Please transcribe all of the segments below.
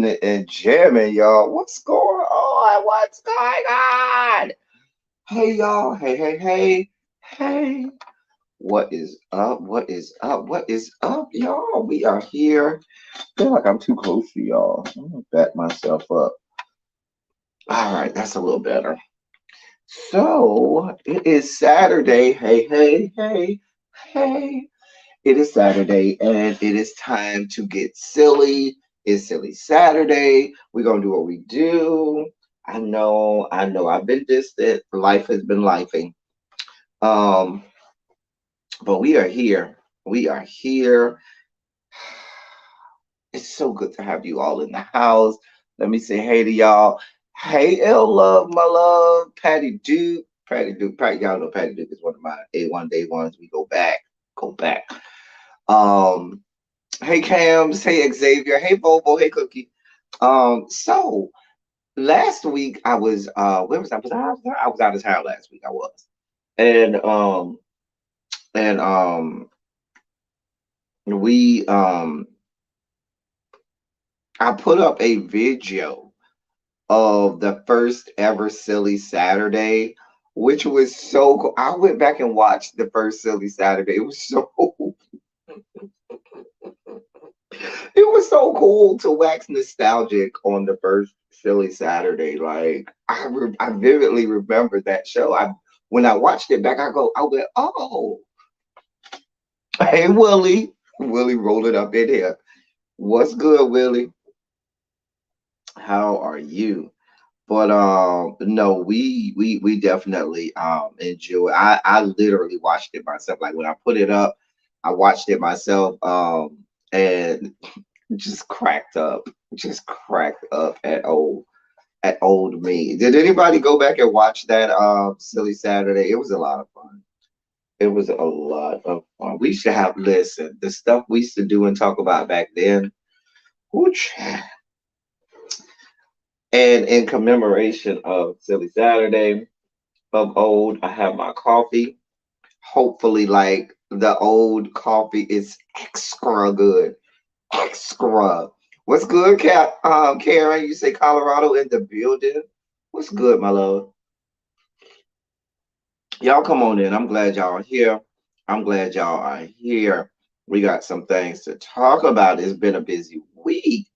business and jamming, y'all. What's going on? What's going on? Hey, y'all. Hey, hey, hey, hey. What is up? What is up? What is up, y'all? We are here. Feel like I'm too close to y'all. I'm gonna back myself up. All right, that's a little better. So it is Saturday. Hey, hey, hey, hey. It is Saturday and it is time to get silly. It's Silly Saturday. We're gonna do what we do. I know. I've been distant. Life has been lifing. Um, but we are here. We are here. It's so good to have you all in the house. Let me say hey to y'all. Hey, L Love, my love. Patty Duke. Patty Duke. Patty, y'all know Patty Duke is one of my A1 day ones. We go back. Go back. Um, Hey Cams, hey Xavier, hey Bobo, hey Cookie. So last week I was where was I? I was out of town last week. I was. And and we I put up a video of the first ever Silly Saturday, which was so cool. I went back and watched the first Silly Saturday. It was so it was so cool to wax nostalgic on the first Silly Saturday. Like I vividly remember that show. I when I watched it back, I went, oh, hey Willie, Willie rolled it up in here. What's good, Willie? How are you? But no, we definitely enjoy. I literally watched it myself. Like when I put it up, I watched it myself. And just cracked up at old me. Did anybody go back and watch that Silly Saturday? It was a lot of fun. It was a lot of fun. We should have listened. The stuff we used to do and talk about back then. Which and in commemoration of Silly Saturday of old, I have my coffee. Hopefully, like the old coffee is extra good. Extra. What's good, Karen? You say Colorado in the building. What's good, my love? Y'all come on in. I'm glad y'all are here. I'm glad y'all are here. We got some things to talk about. It's been a busy week.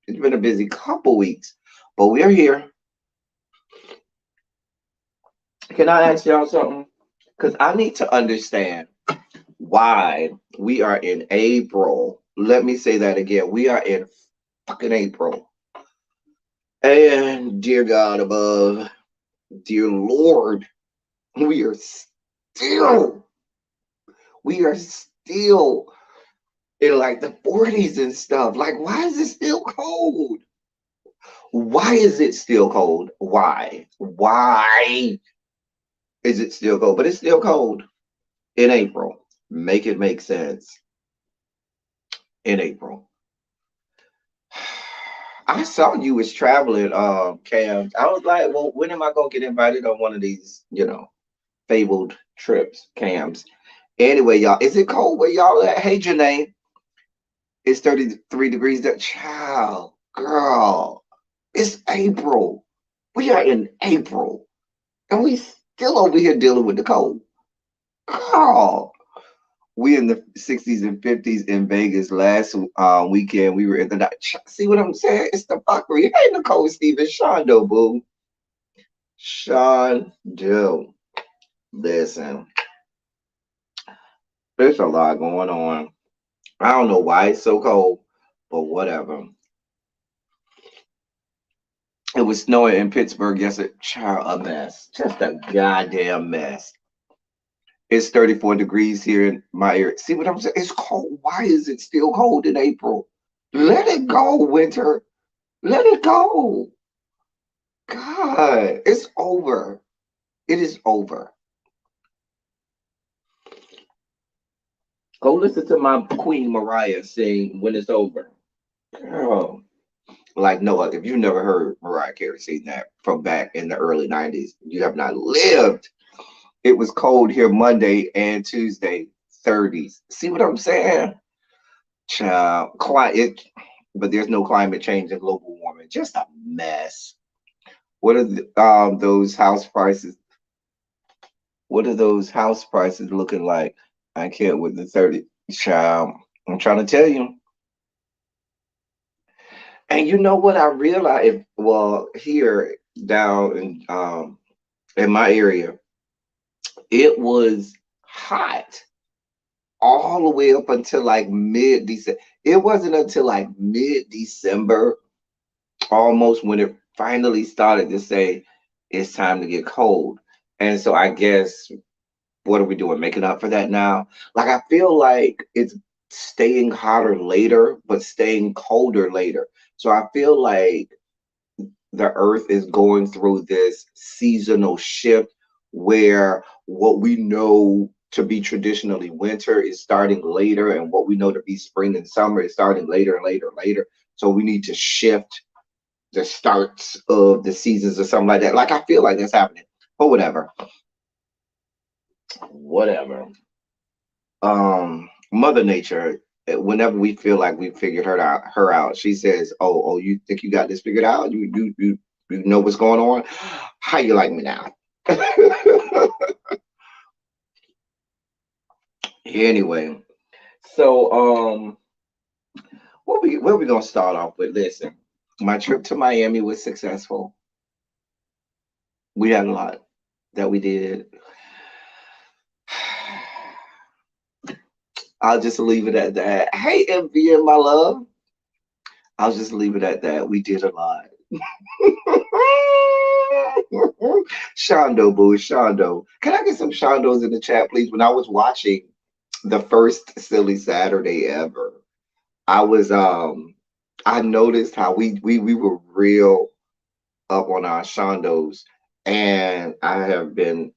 It's been a busy couple weeks, but we're here. Can I ask y'all something? Because I need to understand why we are in April. Let me say that again. We are in fucking April. And dear God above, dear Lord, we are still, we are still in like the 40s and stuff. Like, why is it still cold? Why is it still cold? Why? Why is it still cold? But it's still cold in April. Make it make sense in April. I saw you was traveling, Cam. I was like, well, when am I gonna get invited on one of these, fabled trips, Cams? Anyway, y'all, is it cold where y'all at? Hey, Janae, it's 33 degrees. That child, girl, it's April. We are in April, and we still over here dealing with the cold. Girl, we in the 60s and 50s in Vegas last weekend. We were in the night. See what I'm saying? It's the fuckery. Hey, Nicole Stevens, Shondo, boo. Shondo. Listen, there's a lot going on. I don't know why it's so cold, but whatever. It was snowing in Pittsburgh yesterday. Child, a mess. Just a goddamn mess. It's 34 degrees here in my area. See what I'm saying? It's cold. Why is it still cold in April? Let it go, winter. Let it go. God, it's over. It is over. Go listen to my Queen Mariah sing When It's Over. Girl. Like Noah, if you've never heard Mariah Carey sing that from back in the early 90s, you have not lived. It was cold here Monday and Tuesday, 30s. See what I'm saying? Child, quiet. but there's no climate change and global warming. Just a mess. What are those house prices? What are those house prices looking like? I can't with the 30 child. I'm trying to tell you. And you know what I realized? Well, here down in my area, it was hot all the way up until like mid December. It wasn't until like mid December, almost when it finally started to say it's time to get cold. And so I guess what are we doing? Making up for that now? Like I feel like it's staying hotter later, but staying colder later. So I feel like the earth is going through this seasonal shift where what we know to be traditionally winter is starting later, and what we know to be spring and summer is starting later and later and later. So we need to shift the starts of the seasons or something like that. Like I feel like that's happening. But whatever. Whatever. Mother Nature, whenever we feel like we figured her out, she says, "Oh, you think you got this figured out? You know what's going on? How you like me now?" Anyway, so what we gonna start off with? Listen, my trip to Miami was successful. We had a lot that we did. I'll just leave it at that. Hey, MV, my love. I'll just leave it at that. We did a lot. Shondo, boo, Shondo. Can I get some Shondos in the chat, please? When I was watching the first Silly Saturday ever, I was I noticed how we were real up on our Shondos, and I have been,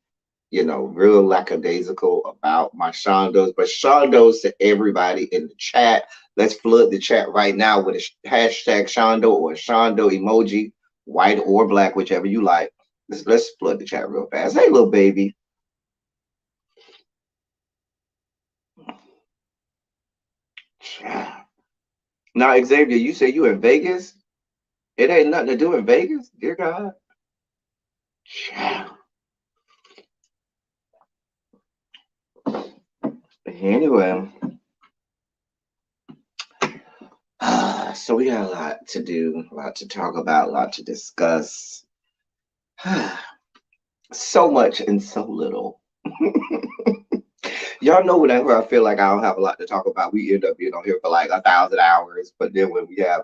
real lackadaisical about my Shondos. But Shondos to everybody in the chat. Let's flood the chat right now with a hashtag Shondo or a Shondo emoji, white or black, whichever you like. Let's flood the chat real fast. Hey, little baby. Now, Xavier, you say you in Vegas? It ain't nothing to do in Vegas, dear God. Anyway, so we got a lot to do, a lot to talk about, a lot to discuss. So much and so little. Y'all know whenever I feel like I don't have a lot to talk about, we end up being on here for like 1,000 hours. But then when we have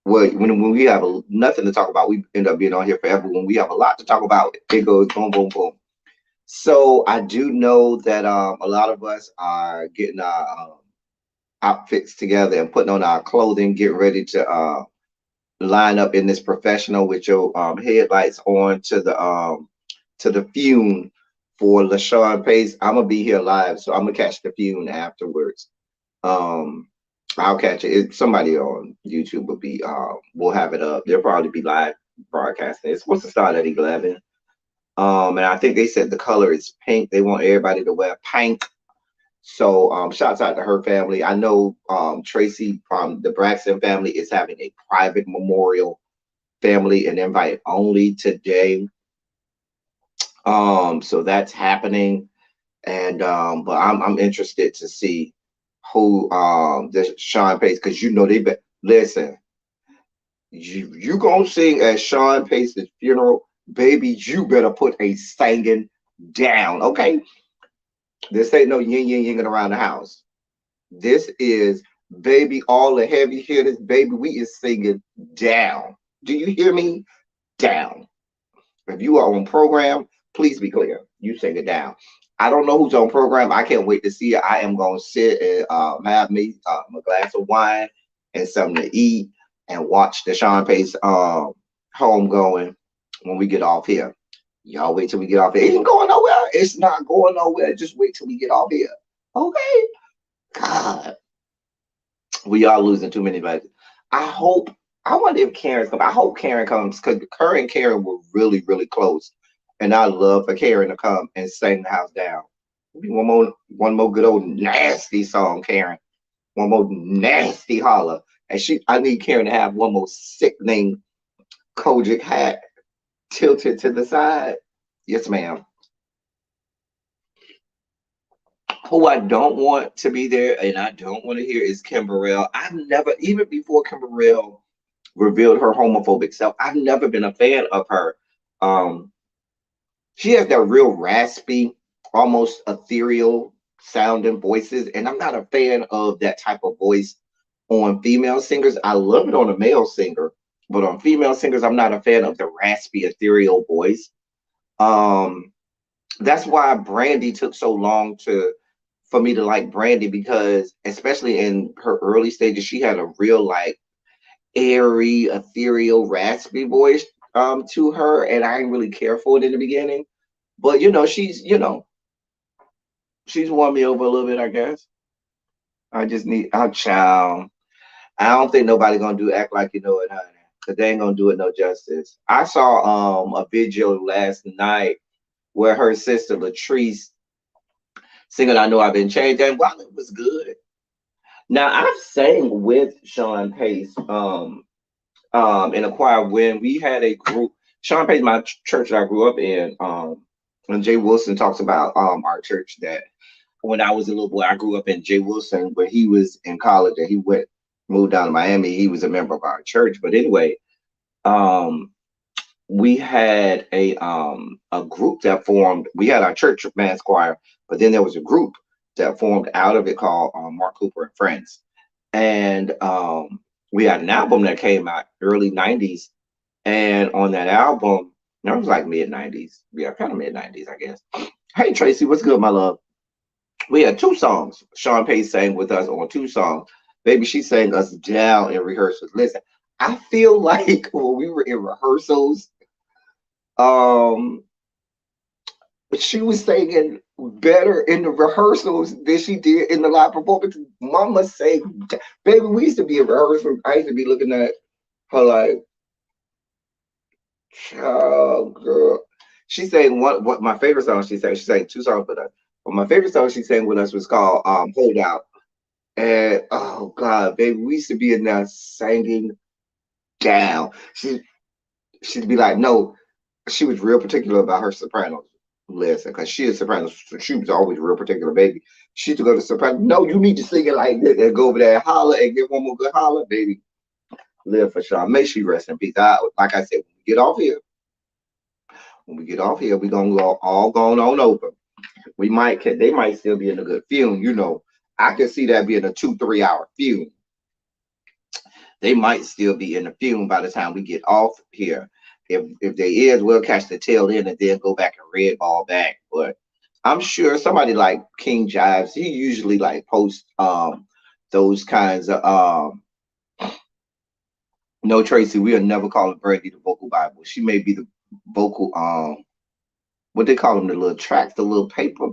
when we have nothing to talk about, we end up being on here forever. When we have a lot to talk about, it goes boom, boom, boom. So I do know that a lot of us are getting our outfits together and putting on our clothing, getting ready to line up in this professional with your headlights on to the fume for LaShawn Pace. I'm gonna be here live, so I'm gonna catch the fume afterwards. Um, I'll catch it. Somebody on YouTube will be will have it up. They'll probably be live broadcasting. It's supposed to start at 11. And I think they said the color is pink. They want everybody to wear pink. So shouts out to her family. I know Tracy from the Braxton family is having a private memorial family and invite only today. So that's happening. And but I'm interested to see who this Sean Pace, because they listen, you gonna sing at Sean Pace's funeral, baby, you better put a singing down, okay? This ain't no yin yin yinging around the house. This is, baby, all the heavy hitters, baby, we is singing down. Do you hear me? Down. If you are on program, please be clear. You sing it down. I don't know who's on program. I can't wait to see it. I am going to sit and have me a glass of wine and something to eat and watch the Sean Pace home going when we get off here. Y'all wait till we get off here. It ain't going nowhere. It's not going nowhere. Just wait till we get off here. Okay? God. We are losing too many buddies. I wonder if Karen's coming. I hope Karen comes, because her and Karen were really, really close. And I love for Karen to come and sing the house down. One more good old nasty song, Karen. one more nasty holler. And I need Karen to have one more sickening Kojic hat tilted to the side. Yes, ma'am. Who I don't want to be there and I don't want to hear is Kim Burrell. I've never, even before Kim Burrell revealed her homophobic self, I've never been a fan of her. Um, she has that real raspy, almost ethereal sounding voices, and I'm not a fan of that type of voice on female singers. I love it on a male singer, but on female singers, I'm not a fan of the raspy, ethereal voice. Um, that's why Brandy took so long to for me to like Brandy because especially in her early stages, she had a real like airy, ethereal, raspy voice to her, and I didn't really care for it in the beginning. But she's won me over a little bit, I guess. I just need a child. I don't think nobody gonna do act like you know it, honey. Cause they ain't gonna do it no justice. I saw a video last night where her sister Latrice singing I Know I've Been Changed, and while it was good. Now I've sang with Sean Pace in a choir when we had a group. Sean Pace, my church that I grew up in, and Jay Wilson talks about our church that when I was a little boy, I grew up in Jay Wilson when he was in college and he moved down to Miami. He was a member of our church. But anyway, um, we had a group that formed. We had our church mass choir, but then there was a group that formed out of it called Mark Cooper and Friends. And we had an album that came out early 90s. And on that album, that was like mid 90s. Yeah, kind of mid 90s, I guess. Hey, Tracy, what's good, my love? We had two songs. Sean Pace sang with us on two songs. Baby, she sang us down in rehearsals. Listen, I feel like when we were in rehearsals, um, she was singing better in the rehearsals than she did in the live performance. Mama sang, baby, we used to be in rehearsal. I used to be looking at her like, oh, girl. She sang what my favorite song she sang two songs with us. But my favorite song she sang with us was called Hold Out. And oh God, baby, we used to be in there singing down. She'd be like, no, she was real particular about her sopranos. Listen, because she is soprano, so she was always real particular, baby. She used to go to soprano. No, you need to sing it like this and go over there and holler and get one more good holler, baby. Live for sure. May she rest in peace. Like I said, when we get off here, we gonna go all going on over. They might still be in a good fume, I can see that being a 2-3 hour fume. They might still be in the fume by the time we get off here. If they is, we'll catch the tail end and then go back and red ball back. But I'm sure somebody like King Jives, he usually like posts those kinds of no, Tracy, we'll never call it Brandy the vocal Bible. She may be the vocal what they call them, the little tracks, the little paper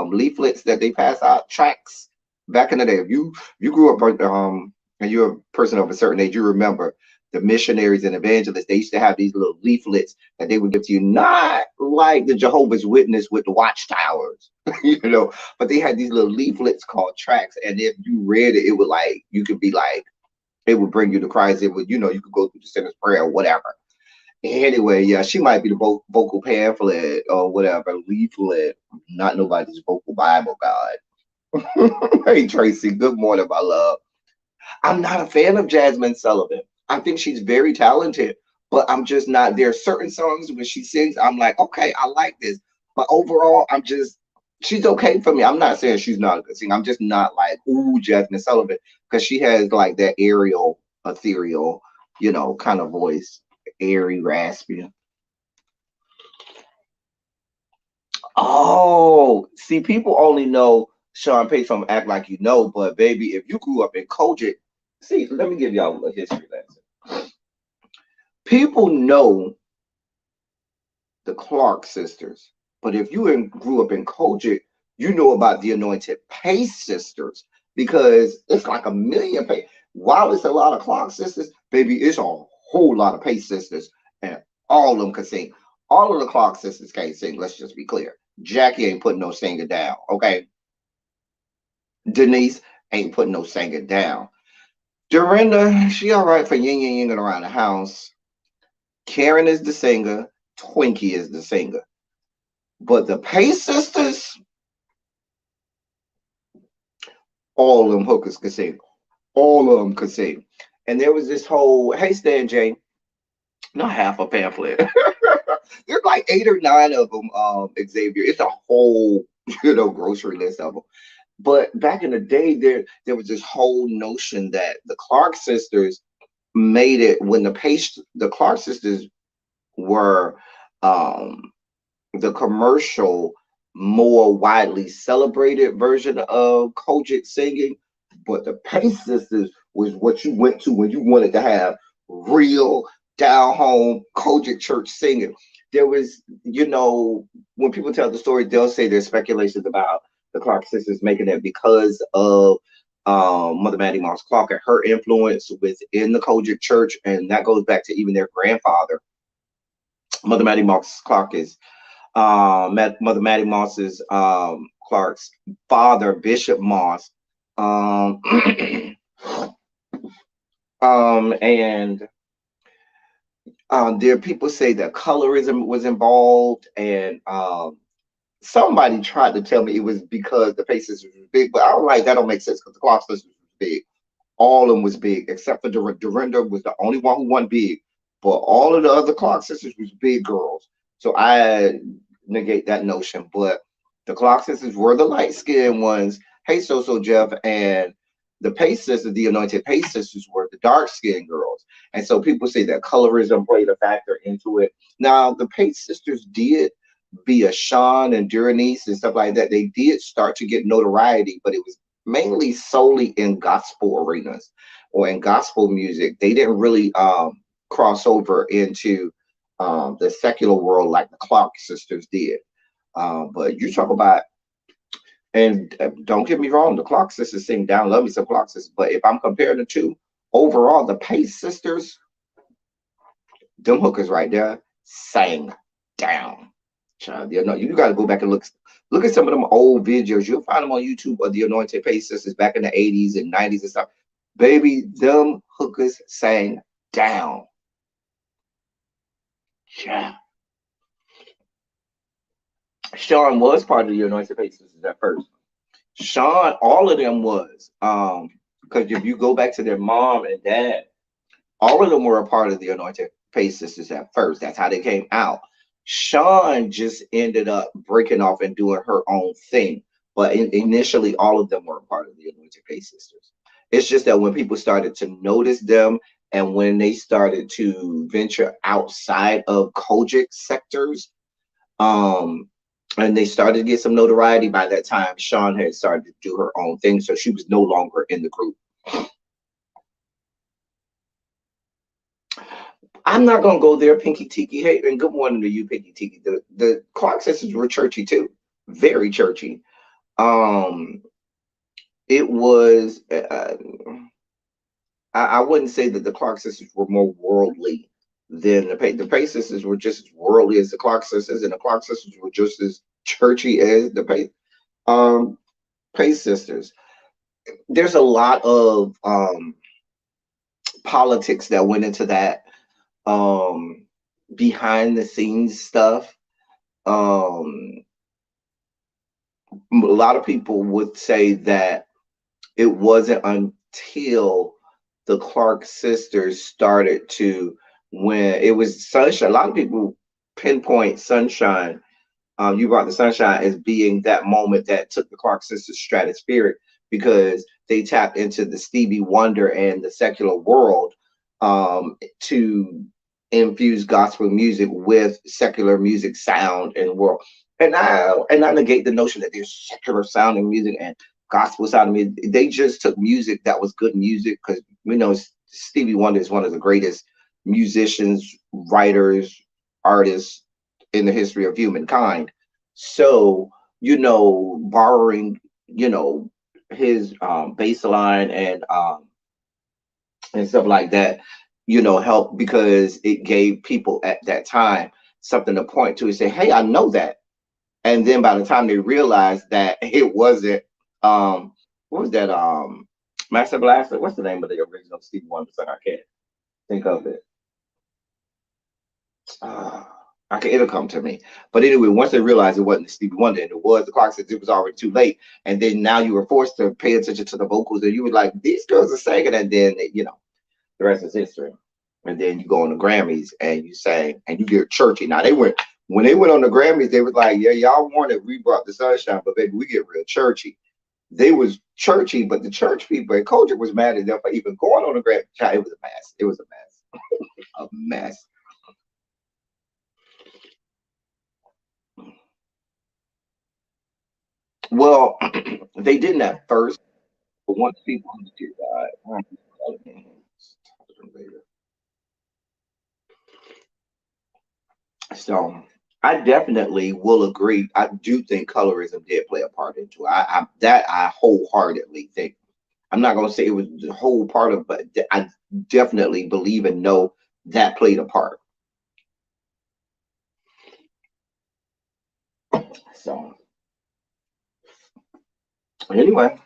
leaflets that they pass out, tracks back in the day. If you grew up and you're a person of a certain age, you remember the missionaries and evangelists. They used to have these little leaflets that they would give to you, not like the Jehovah's Witness with the watchtowers, but they had these little leaflets called tracks, and if you read it, it would like you could be like it would bring you to Christ. It would, you could go through the sinner's prayer or whatever. Anyway, yeah, she might be the vocal pamphlet or whatever, leaflet, not nobody's vocal Bible, God. Hey, Tracy, good morning, my love. I'm not a fan of Jasmine Sullivan. I think she's very talented, but I'm just not. There are certain songs when she sings, I'm like, okay, I like this. But overall, she's okay for me. I'm not saying she's not a good singer. I'm just not like, ooh, Jasmine Sullivan, because she has like that aerial, ethereal, kind of voice, airy, raspy. Oh, see, people only know Sean Pace from Act Like You Know, but baby, if you grew up in Kojic, see, let me give y'all a history lesson. People know the Clark sisters, but if you grew up in Kojic, you know about the Anointed Pace sisters because it's like a million Pace. While it's a lot of Clark sisters, baby, it's a whole lot of Pace sisters, and all of them can sing. All of the Clark sisters can't sing. Let's just be clear. Jackie ain't putting no singer down, okay? Denise ain't putting no singing down. Dorinda, she all right for yin yin yinging around the house. Karen is the singer. Twinkie is the singer. But the Pace sisters, all of them hookers could sing. All of them could sing. And there was this whole, hey Stan J, not half a pamphlet. There's like 8 or 9 of them, Xavier. It's a whole, grocery list of them. But back in the day, there was this whole notion that the Clark sisters made it when the Clark sisters were um the commercial, more widely celebrated version of Kojic singing, but the Pace Sisters was what you went to when you wanted to have real down home Kojic church singing. There was, when people tell the story, they'll say there's speculations about the Clark sisters making it because of Mother Mattie Moss Clark and her influence within the Kojic church, and that goes back to even their grandfather. Mother Mattie Moss Clark is Mother Mattie Moss's Clark's father, Bishop Moss. Um, and there people say that colorism was involved, and somebody tried to tell me it was because the faces was big, but I was like, that don't make sense because the Clark sisters was big. All of them was big, except for Dorinda was the only one who wasn't big. But all of the other Clark sisters was big girls. So I negate that notion. But the Clark sisters were the light skinned ones. Hey, so Jeff, and the Pace sisters, the anointed Pace sisters, were the dark skinned girls. And so people say that colorism played a factor into it. Now, the Pace sisters did, via Sean and Berenice and stuff like that, they did start to get notoriety, but it was mainly solely in gospel arenas or in gospel music. They didn't really cross over into the secular world like the Clark sisters did. But you talk about, and don't get me wrong, the Clark sisters sing down, love me some Clark sisters. But if I'm comparing the two, overall, the Pace sisters, them hookers right there, sang down. Child, you got to go back and look at some of them old videos. You'll find them on YouTube of the Anointed Pace sisters back in the 80s and 90s and stuff. Baby, them hookers sang down. Yeah. Sean was part of the Anointed Pace sisters at first. Sean, all of them was. Because if you go back to their mom and dad, all of them were a part of the Anointed Pace sisters at first. That's how they came out. Sean just ended up breaking off and doing her own thing. But initially, all of them were a part of the Anointed Pace sisters. It's just that when people started to notice them and when they started to venture outside of Kojic sectors, um, and they started to get some notoriety, by that time, Sean had started to do her own thing. So she was no longer in the group. I'm not gonna go there, Pinky Tiki. Hey, and good morning to you, Pinky Tiki. The Clark sisters were churchy too, very churchy. Um, it was. I wouldn't say that the Clark sisters were more worldly than the Pace sisters were just as worldly as the Clark sisters, and the Clark sisters were just as churchy as the Pace sisters. There's a lot of politics that went into that, behind the scenes stuff. Um, a lot of people would say that it wasn't until the Clark sisters started to, when it was Sunshine. A lot of people pinpoint Sunshine. You brought the Sunshine as being that moment that took the Clark sisters stratospheric, because they tapped into the Stevie Wonder and the secular world, to infuse gospel music with secular music sound and world. And I negate the notion that there's secular sounding music and gospel sounding music. They just took music that was good music, because Stevie Wonder is one of the greatest musicians, writers, artists in the history of humankind. So, borrowing, his bass line and stuff like that, help, because it gave people at that time something to point to and say, hey, I know that. And then by the time they realized that it wasn't what was that? Master Blaster. What's the name of the original Stevie Wonder song? I can't think of it. Uh, I can, it'll come to me. But anyway, once they realized it wasn't Stevie Wonder and it was the clock said it was already too late, and then now you were forced to pay attention to the vocals, and you were like, these girls are singing, and then the rest is history. And then you go on the Grammys and you sang and you get churchy. Now they went when they went on the Grammys, they was like, yeah, y'all wanted we brought the sunshine, but baby, we get real churchy. They was churchy, but the church people and culture was mad at them for even going on the Grammy. Child, it was a mess. It was a mess. A mess. Well, they didn't at first, but once people understood so I definitely will agree. I do think colorism did play a part into it. I wholeheartedly think. I'm not gonna say it was the whole part of, but I definitely believe and know that played a part. So anyway,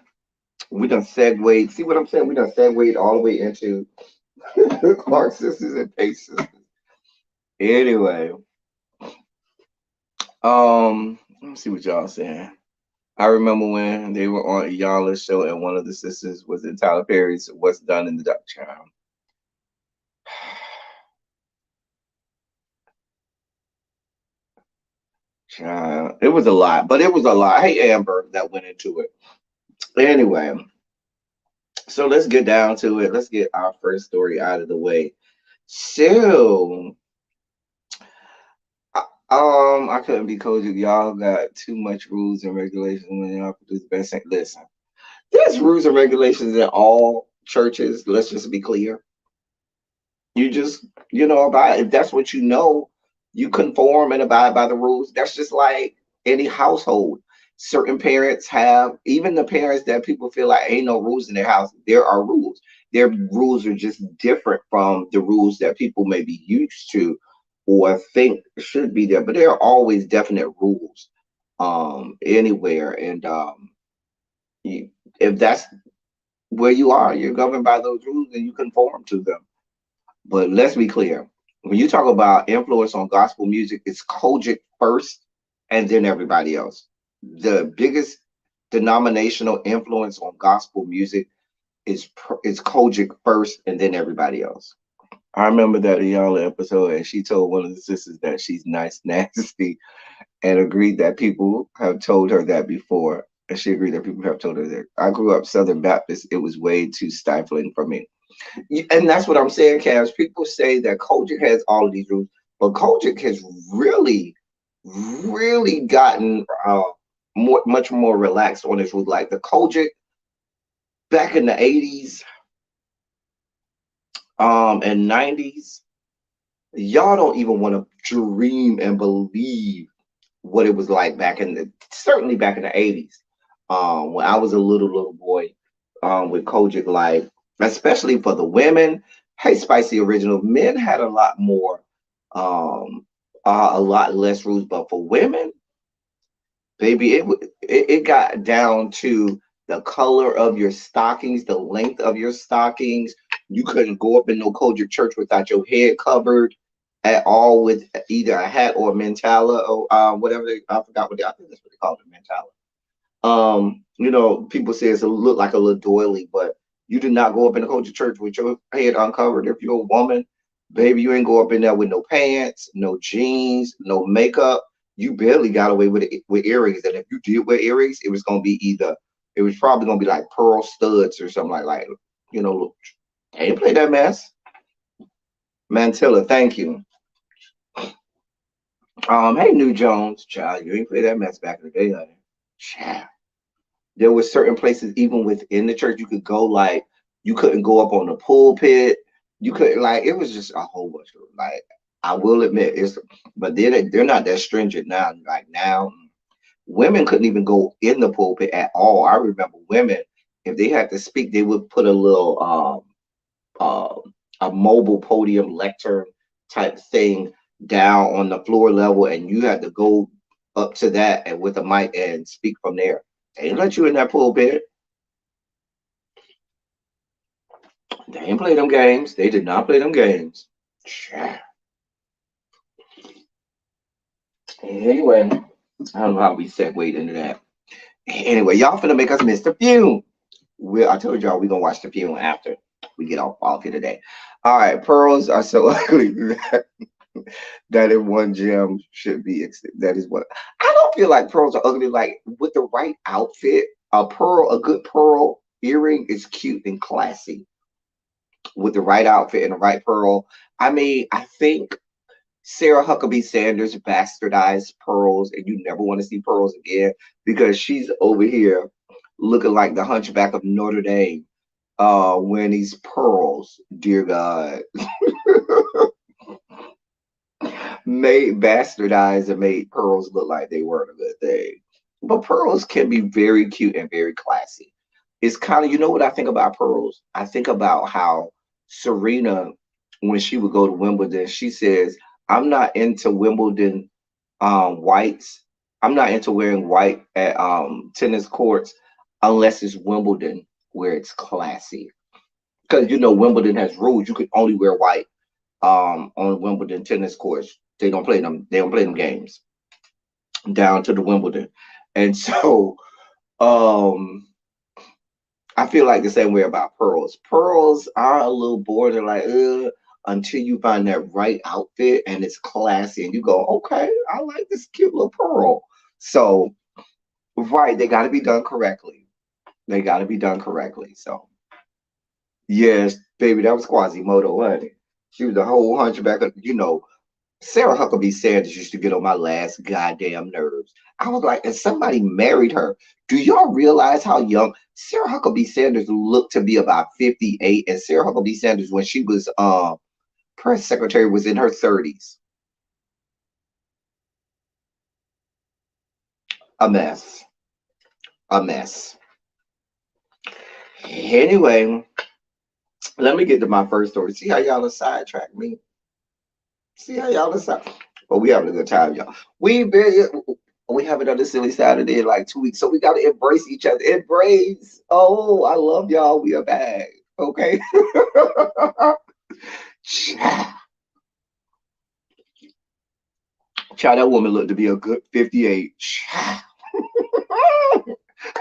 we done segued. See what I'm saying? We done segued all the way into Clark sisters and Pace sisters. Anyway, let me see what y'all saying. I remember when they were on Iyanla's show and one of the sisters was in Tyler Perry's "What's Done in the Duck Child." Child, it was a lot, but it was a lot. Hey, Amber, that went into it. Anyway, so let's get down to it. Let's get our first story out of the way. So, I couldn't be cozy. Y'all got too much rules and regulations when y'all produce best. Listen, there's rules and regulations in all churches. Let's just be clear. You just, abide. If that's what you know, you conform and abide by the rules. That's just like any household. Certain parents have, even the parents that people feel like ain't no rules in their house, there are rules. Their rules are just different from the rules that people may be used to or think should be there. But there are always definite rules anywhere. And you, if that's where you are, you're governed by those rules and you conform to them. But let's be clear. When you talk about influence on gospel music, it's Kojic first and then everybody else. The biggest denominational influence on gospel music is Kojic first and then everybody else. I remember that Iyanla episode, and she told one of the sisters that she's nice, nasty, and agreed that people have told her that before. And she agreed that people have told her that. I grew up Southern Baptist. It was way too stifling for me. And that's what I'm saying, Cash. People say that Kojic has all of these rules, but Kojic has really, really gotten much more relaxed on his rules. Like the Kojic back in the 80s and 90s, y'all don't even want to dream and believe what it was like back in the certainly back in the 80s. When I was a little boy with Kojic, like especially for the women. Hey, Spicy Original, men had a lot more, a lot less rules, but for women, baby, it got down to the color of your stockings, the length of your stockings. You couldn't go up in no Kojic church without your head covered at all with either a hat or a mantala or whatever I forgot I think that's what they call it, mantala. People say it's a look like a little doily, but you do not go up in a culture church with your head uncovered. If you're a woman, baby, you ain't go up in there with no pants, no jeans, no makeup. You barely got away with earrings. And if you did wear earrings, it was probably gonna be like pearl studs or something like look, ain't play that mess. Mantilla, thank you. Hey, New Jones, child, you ain't play that mess back in the day, honey. Child. There were certain places even within the church you could go, like you couldn't go up on the pulpit. You couldn't, like, it was just a whole bunch of, like, I will admit it's, but they're not that stringent now. Like now, women couldn't even go in the pulpit at all. I remember women, if they had to speak, they would put a little a mobile podium lectern type thing down on the floor level, and you had to go up to that and with a mic and speak from there. They didn't let you in that pulpit. They ain't play them games. They did not play them games. Cha. Anyway, I don't know how we segued into that. Anyway, y'all finna make us miss the fume. I told y'all we gonna watch the fume after we get off here today. All right, pearls are so ugly that in one gem should be. That is what I don't feel like pearls are ugly. Like with the right outfit, a good pearl earring is cute and classy with the right outfit and the right pearl. I mean, I think Sarah Huckabee Sanders bastardized pearls, and you never want to see pearls again because she's over here looking like the Hunchback of Notre Dame wearing these pearls. Dear God, made bastardized and made pearls look like they weren't a good thing. But pearls can be very cute and very classy. It's kind of, you know what I think about pearls? I think about how Serena, when she would go to Wimbledon, she says, I'm not into Wimbledon whites. I'm not into wearing white at tennis courts unless it's Wimbledon where it's classy. Because you know Wimbledon has rules. You can only wear white on Wimbledon tennis courts. They don't play them. They don't play them games down to the Wimbledon, and so um, I feel like the same way about pearls. Pearls are a little border like until you find that right outfit and it's classy, and you go, okay, I like this cute little pearl. So right, they got to be done correctly. They got to be done correctly. So yes, baby, that was Quasimodo, honey. She was the whole hunchback. Sarah Huckabee Sanders used to get on my last goddamn nerves. I was like, and somebody married her. Do y'all realize how young Sarah Huckabee Sanders looked to be about 58? And Sarah Huckabee Sanders, when she was press secretary, was in her 30s. A mess. A mess. Anyway, let me get to my first story. See how y'all sidetrack me? See how y'all decide. But we having a good time, y'all. We have another silly Saturday in like 2 weeks, so we gotta embrace each other. Embrace. Oh, I love y'all. We are back. Okay. Child, that woman looked to be a good 58. Child.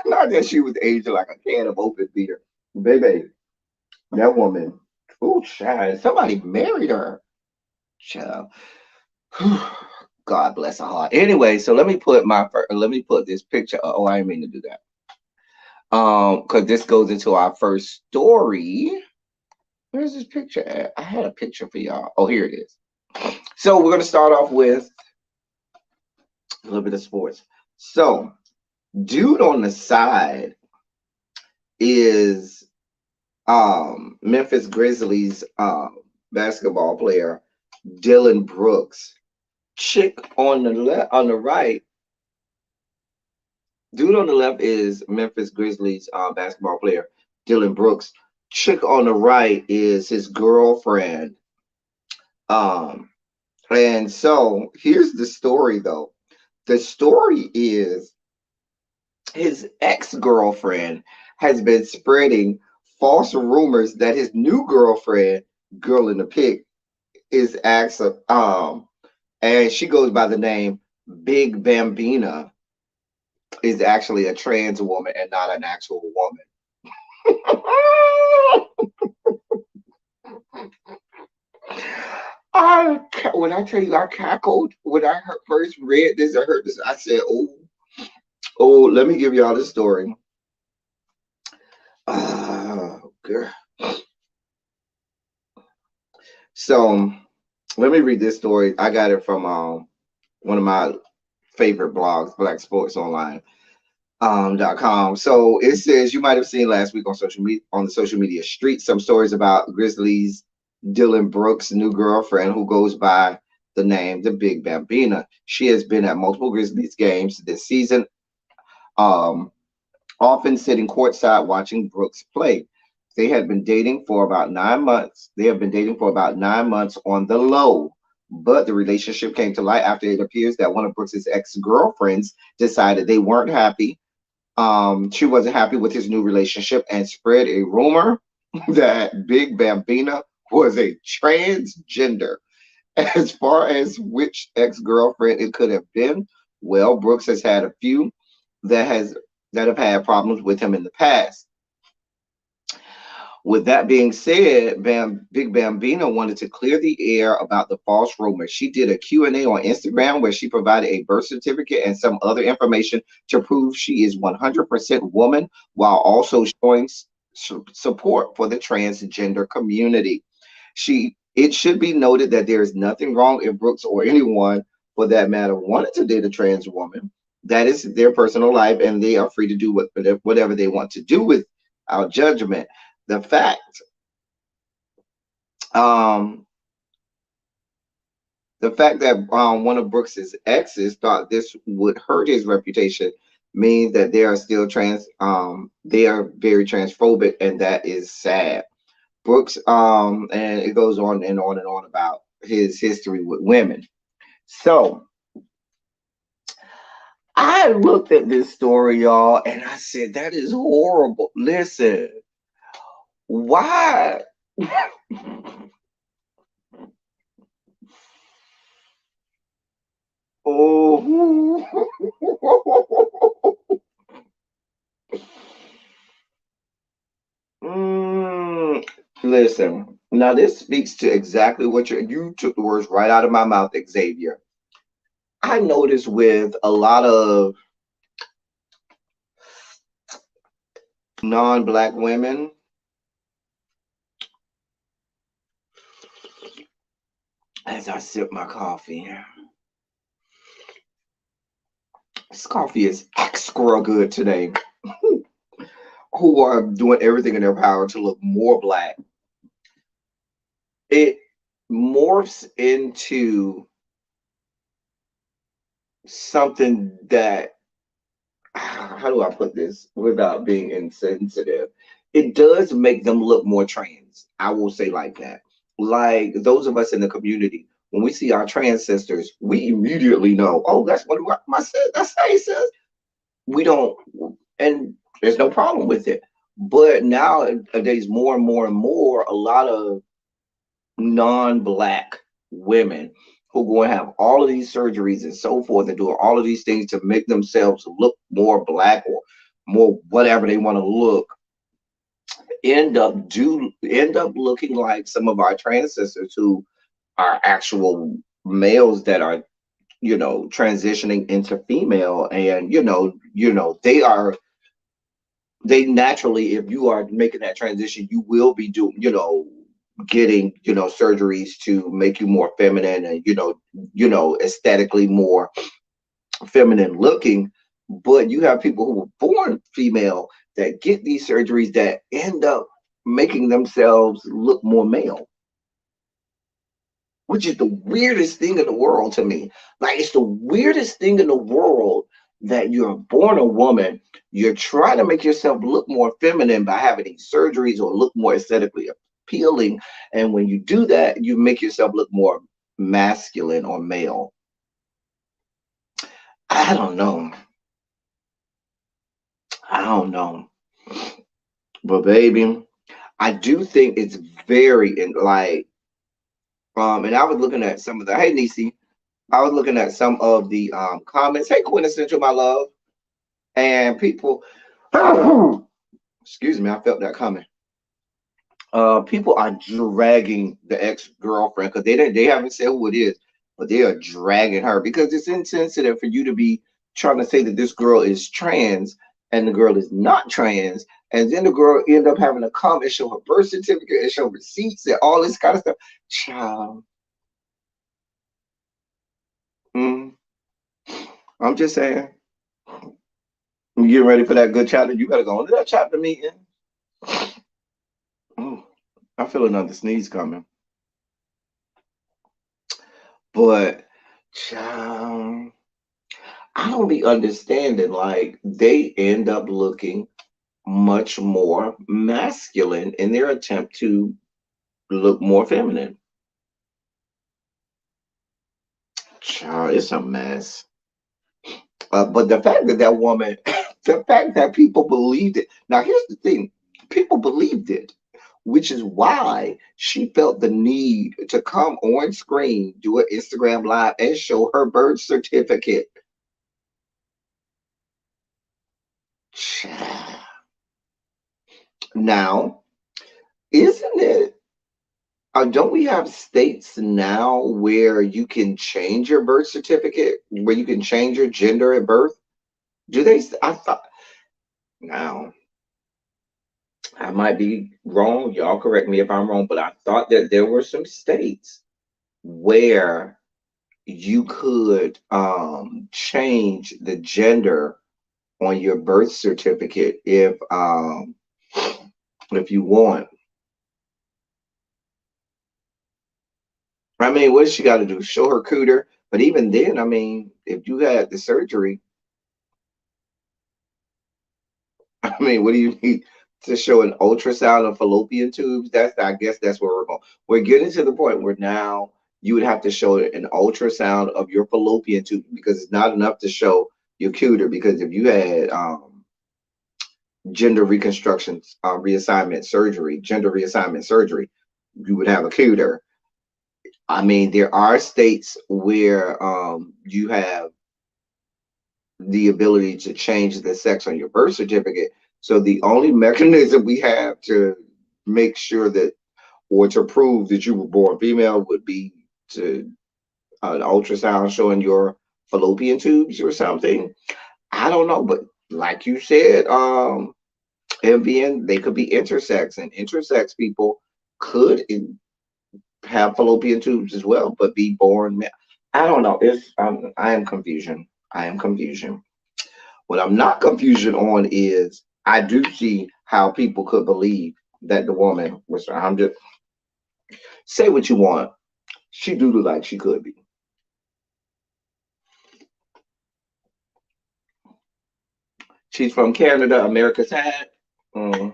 Not that she was aging like a can of open beer. Baby, that woman. Oh, child. Somebody married her. Child. God bless her heart. Anyway, so let me put this picture. Oh, I didn't mean to do that. Because this goes into our first story. Where's this picture at? I had a picture for y'all. Oh, here it is. So we're gonna start off with a little bit of sports. So, dude on the side is Memphis Grizzlies basketball player Dylan Brooks. Chick on the right, dude on the left is Memphis Grizzlies basketball player Dylan Brooks. Chick on the right is his girlfriend. Um, and so here's the story though. The story is his ex-girlfriend has been spreading false rumors that his new girlfriend, girl in the pic, is and she goes by the name Big Bambina, is actually a trans woman and not an actual woman. When I tell you I cackled when I first read this, I heard this. I said, oh, let me give y'all the story. Girl. So let me read this story. I got it from one of my favorite blogs, Black Sports Online. .com. So it says you might have seen last week on the social media street some stories about Grizzlies Dylan Brooks' new girlfriend who goes by the name the Big Bambina. She has been at multiple Grizzlies games this season, often sitting courtside watching Brooks play. They had been dating for about 9 months. They have been dating for about 9 months on the low. But the relationship came to light after it appears that one of Brooks's ex-girlfriends decided they weren't happy. She wasn't happy with his new relationship and spread a rumor that Big Bambina was a transgender. As far as which ex-girlfriend it could have been, well, Brooks has had a few that has that have had problems with him in the past. With that being said, Big Bambina wanted to clear the air about the false rumor. She did a Q&A on Instagram where she provided a birth certificate and some other information to prove she is 100% woman while also showing support for the transgender community. It should be noted that there is nothing wrong if Brooks or anyone for that matter wanted to date a trans woman. That is their personal life and they are free to do whatever they want to do without judgment. The fact um the fact that one of Brooks's exes thought this would hurt his reputation means that they are still they are very transphobic, and that is sad. Brooks and it goes on and on and on about his history with women. So I looked at this story, y'all, and I said, that is horrible. Listen, why? Oh, mm, listen. Now this speaks to exactly what you took the words right out of my mouth, Xavier. I noticed with a lot of non-black women, as I sip my coffee, this coffee is extra good today, who are doing everything in their power to look more black. It morphs into something that, how do I put this without being insensitive? It does make them look more trans. I will say like that. Like those of us in the community, when we see our trans sisters, we immediately know, oh, that's what my sis, that's how he says. We don't, and there's no problem with it. But nowadays, more and more and more, a lot of non-black women who are going to have all of these surgeries and so forth and doing all of these things to make themselves look more black or more whatever they want to look end up looking like some of our trans sisters who are actual males that are transitioning into female, and they naturally, if you are making that transition, you will be doing, getting, surgeries to make you more feminine and, aesthetically more feminine looking. But you have people who were born female that get these surgeries that end up making themselves look more male, which is the weirdest thing in the world to me. Like, it's the weirdest thing in the world that you're born a woman, you're trying to make yourself look more feminine by having these surgeries or look more aesthetically appealing. And when you do that, you make yourself look more masculine or male. I don't know. I don't know. But baby, I do think it's very like and I was looking at some of the, hey Nisi, I was looking at some of the comments. Hey Quintessential, my love. And people excuse me, I felt that coming. People are dragging the ex-girlfriend because they haven't said who it is, but they are dragging her because it's insensitive for you to be trying to say that this girl is trans and the girl is not trans, and then the girl end up having to come and show her birth certificate and show receipts and all this kind of stuff. Child, mm, I'm just saying, you getting ready for that good chapter? You better go into that chapter meeting. Mm, I feel another sneeze coming. But child, I don't be understanding. Like they end up looking much more masculine in their attempt to look more feminine. Child, it's a mess. But the fact that that woman, the fact that people believed it. Now, here's the thing: people believed it. which is why she felt the need to come on screen, do an Instagram live, and show her birth certificate. Now, isn't it? Don't we have states now where you can change your birth certificate, where you can change your gender at birth? Do they? I thought. Now, I might be wrong. Y'all correct me if I'm wrong, but I thought that there were some states where you could change the gender on your birth certificate if you want. I mean, what does she got to do? Show her cooter? But even then, I mean, if you had the surgery, I mean, what do you need to show an ultrasound of fallopian tubes? That's I guess that's where we're going. We're getting to the point where now you would have to show an ultrasound of your fallopian tube because it's not enough to show your cooter. Because if you had gender reconstruction gender reassignment surgery, you would have a cooter. I mean, there are states where you have the ability to change the sex on your birth certificate. So the only mechanism we have to make sure that or to prove that you were born female would be to an ultrasound showing your fallopian tubes or something. I don't know, but like you said, MVN, they could be intersex, and intersex people could have fallopian tubes as well, but be born male. I don't know. I am confusion. I am confusion. What I'm not confusion on is I do see how people could believe that the woman was. I'm just say what you want. She do look like she could be. She's from Canada, America's hat. Mm,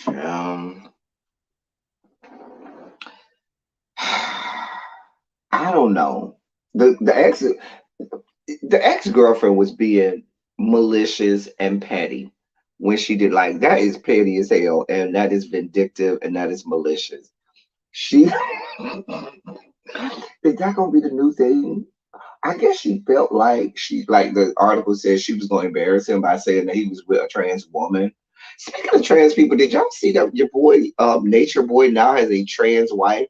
um, I don't know. The ex girlfriend was being malicious and petty when she did like that is petty as hell and that is vindictive and that is malicious. She is that gonna be the new thing? I guess she felt like she like the article said she was gonna embarrass him by saying that he was with a trans woman. Speaking of trans people, did y'all see that your boy Nature Boy now has a trans wife?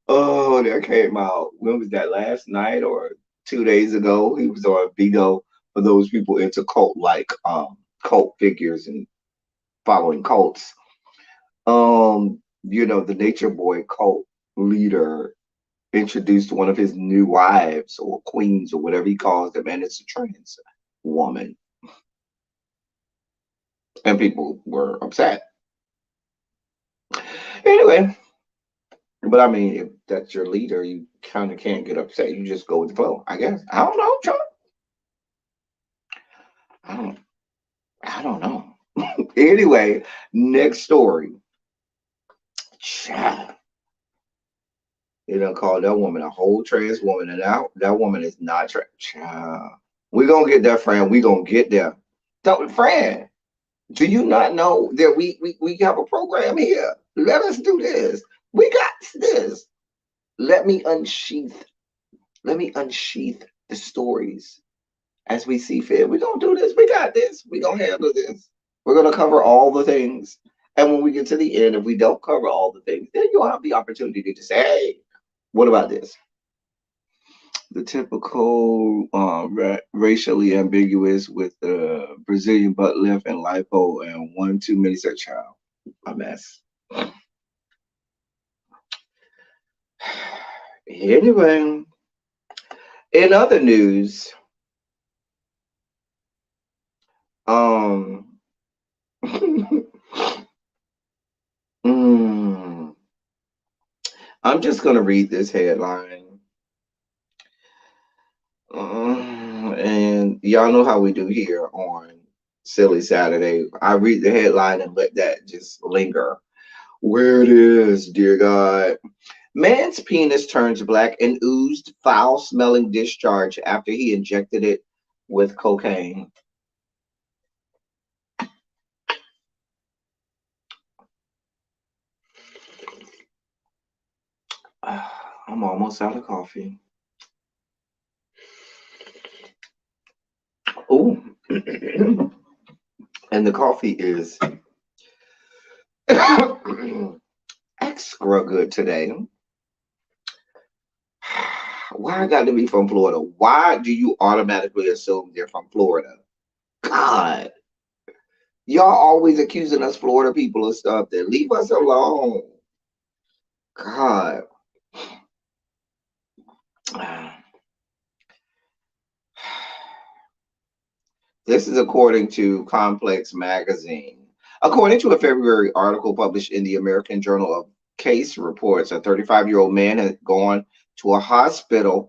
Oh, that came out. When was that? Last night or 2 days ago? He was on Bigo for those people into cult figures and following cults. The Nature Boy cult leader introduced one of his new wives or queens or whatever he calls them, and it's a trans woman. And people were upset. Anyway, but I mean, if that's your leader, you kind of can't get upset. You just go with the flow, I guess. I don't know, Chuck. I don't. I don't know. Anyway, next story. Child, you know, call that woman a whole trans woman, and that woman is not trans. Child, we gonna get there, friend. We gonna get there. So, friend, do you not know that we have a program here? Let us do this. We got this. Let me unsheath. Let me unsheath the stories as we see fit. We're gonna do this. We got this. We're gonna handle this. We're gonna cover all the things. And when we get to the end, if we don't cover all the things, then you'll have the opportunity to say, hey, what about this? The typical racially ambiguous with the Brazilian butt lift and lipo and one too many such child. A mess. Anyway, in other news, um, mm, I'm just gonna read this headline. And y'all know how we do here on Silly Saturday. I read the headline and let that just linger. Where it is, dear God. Man's penis turns black and oozed foul smelling discharge after he injected it with cocaine. I'm almost out of coffee. Oh, and the coffee is extra good today. Why I got to be from Florida? Why do you automatically assume they're from Florida? God, y'all always accusing us Florida people of stuff. Then leave us alone. God. This is according to Complex Magazine. According to a February article published in the American Journal of Case Reports, a 35-year-old man had gone to a hospital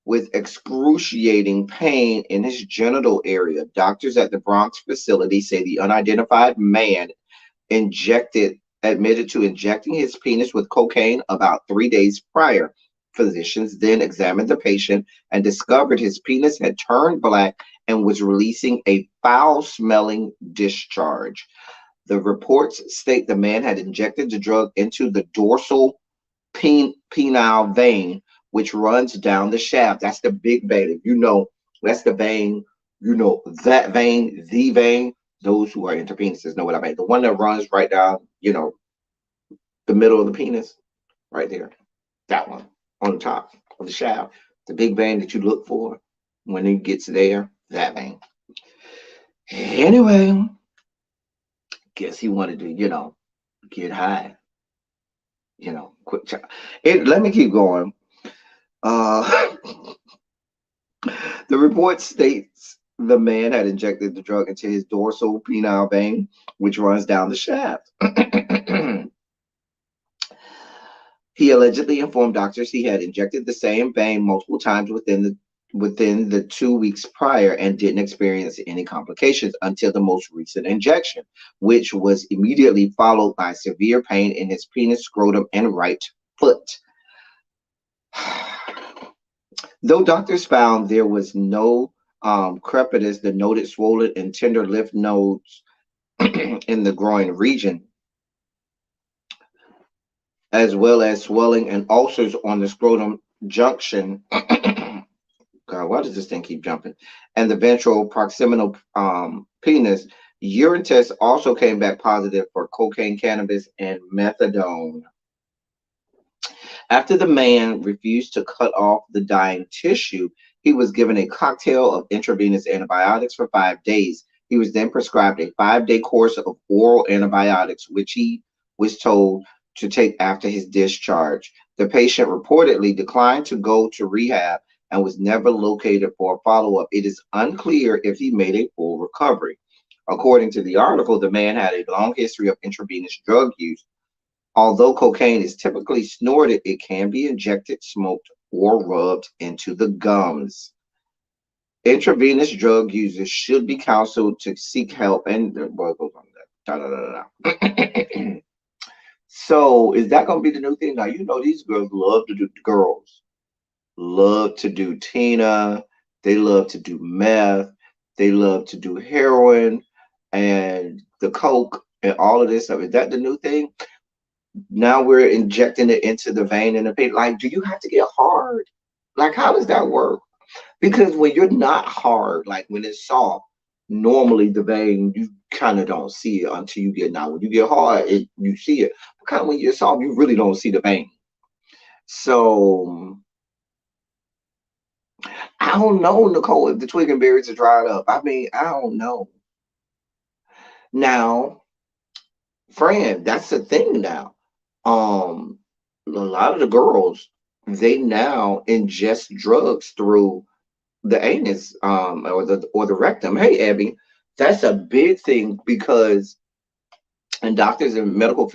with excruciating pain in his genital area. Doctors at the Bronx facility say the unidentified man injected admitted to injecting his penis with cocaine about 3 days prior. Physicians then examined the patient and discovered his penis had turned black and was releasing a foul smelling discharge. The reports state the man had injected the drug into the dorsal penile vein, which runs down the shaft. That's the big vein. If you know, that's the vein, that vein, the vein. Those who are into penises know what I mean. The one that runs right down, the middle of the penis, right there. That one on the top of the shaft. The big vein that you look for when it gets there, that vein. Anyway, guess he wanted to, get high, quick. Let me keep going. Uh, the report states the man had injected the drug into his dorsal penile vein, which runs down the shaft. He allegedly informed doctors he had injected the same vein multiple times within the 2 weeks prior and didn't experience any complications until the most recent injection, which was immediately followed by severe pain in his penis, scrotum, and right foot. Though doctors found there was no crepitus, the noted swollen and tender lymph nodes in the groin region, as well as swelling and ulcers on the scrotum junction. God, why does this thing keep jumping? And the ventral proximal penis. Urine tests also came back positive for cocaine, cannabis, and methadone. After the man refused to cut off the dying tissue, he was given a cocktail of intravenous antibiotics for 5 days. He was then prescribed a 5-day course of oral antibiotics, which he was told to take after his discharge. The patient reportedly declined to go to rehab and was never located for a follow-up. It is unclear if he made a full recovery. According to the article, the man had a long history of intravenous drug use. Although cocaine is typically snorted, it can be injected, smoked, or rubbed into the gums. Intravenous drug users should be counseled to seek help. And boy, goes on that. Da, da, da, da. So is that going to be the new thing? Now, these girls love to do Tina. They love to do meth. They love to do heroin and the coke and all of this stuff. Is that the new thing? Now we're injecting it into the vein and the pain. Like, do you have to get hard? Like, how does that work? Because when you're not hard, like when it's soft, normally the vein, you kind of don't see it until you get now. When you get hard, you see it. But kind of when you're soft, you really don't see the vein. So I don't know, Nicole, if the twig and berries are dried up. I mean, I don't know. Now, friend, that's the thing now. A lot of the girls, they now ingest drugs through the anus, or the rectum. Hey, Abby, that's a big thing because, and doctors and medical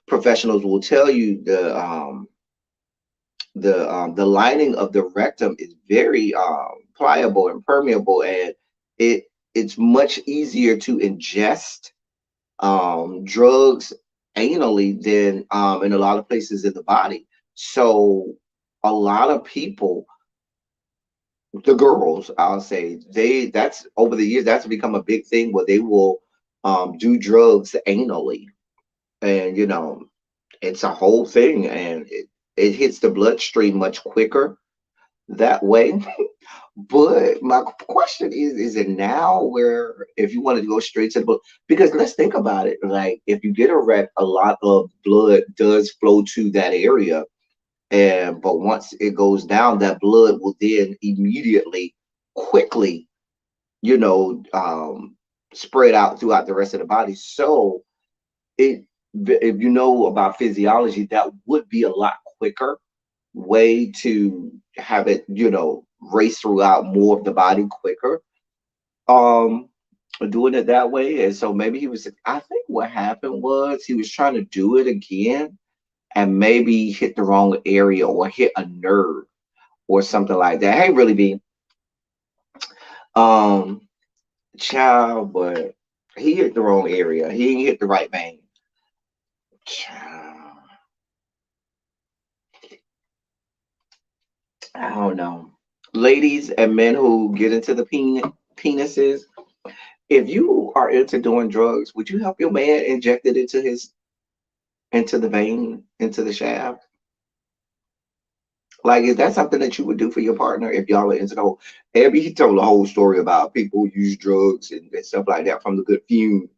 professionals will tell you the lining of the rectum is very pliable and permeable, and it's much easier to ingest drugs anally than in a lot of places in the body. So a lot of people, the girls, I'll say, that's over the years, that's become a big thing where they will do drugs anally. And It's a whole thing, and it hits the bloodstream much quicker that way. But my question is it now where if you wanted to go straight to the blood, because let's think about it, like if you get a wreck, a lot of blood does flow to that area, and but once it goes down, that blood will then immediately, quickly, you know, spread out throughout the rest of the body. So it, if you know about physiology, that would be a lot quicker way to have it, race throughout more of the body quicker. Um, Doing it that way. And so maybe I think what happened was he was trying to do it again and maybe hit the wrong area or hit a nerve or something like that. Hey, really be, um, child, but he hit the wrong area. He didn't hit the right vein. Child, I don't know. Ladies and men who get into the penises, if you are into doing drugs, would you help your man inject it into the vein, into the shaft? Like, is that something that you would do for your partner if y'all are into the whole? Abby, he told a whole story about people who use drugs and stuff like that from the good few.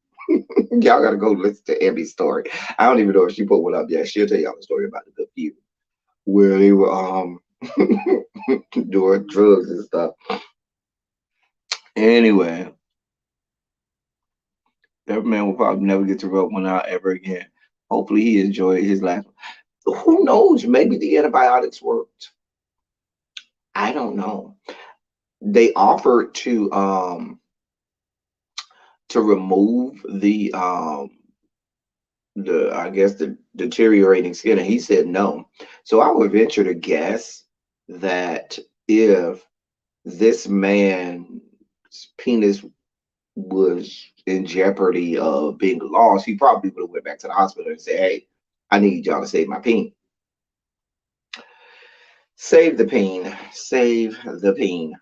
Y'all gotta go listen to Abby's story. I don't even know if she put one up yet. She'll tell y'all the story about the good few where they were doing drugs and stuff. Anyway, that man will probably never get to rub one out ever again. Hopefully, he enjoyed his last one. Who knows? Maybe the antibiotics worked. I don't know. They offered to remove the I guess the deteriorating skin, and he said no. So I would venture to guess that if this man's penis was in jeopardy of being lost, he probably would have went back to the hospital and said, "Hey, I need y'all to save my peen. Save the peen. Save the peen."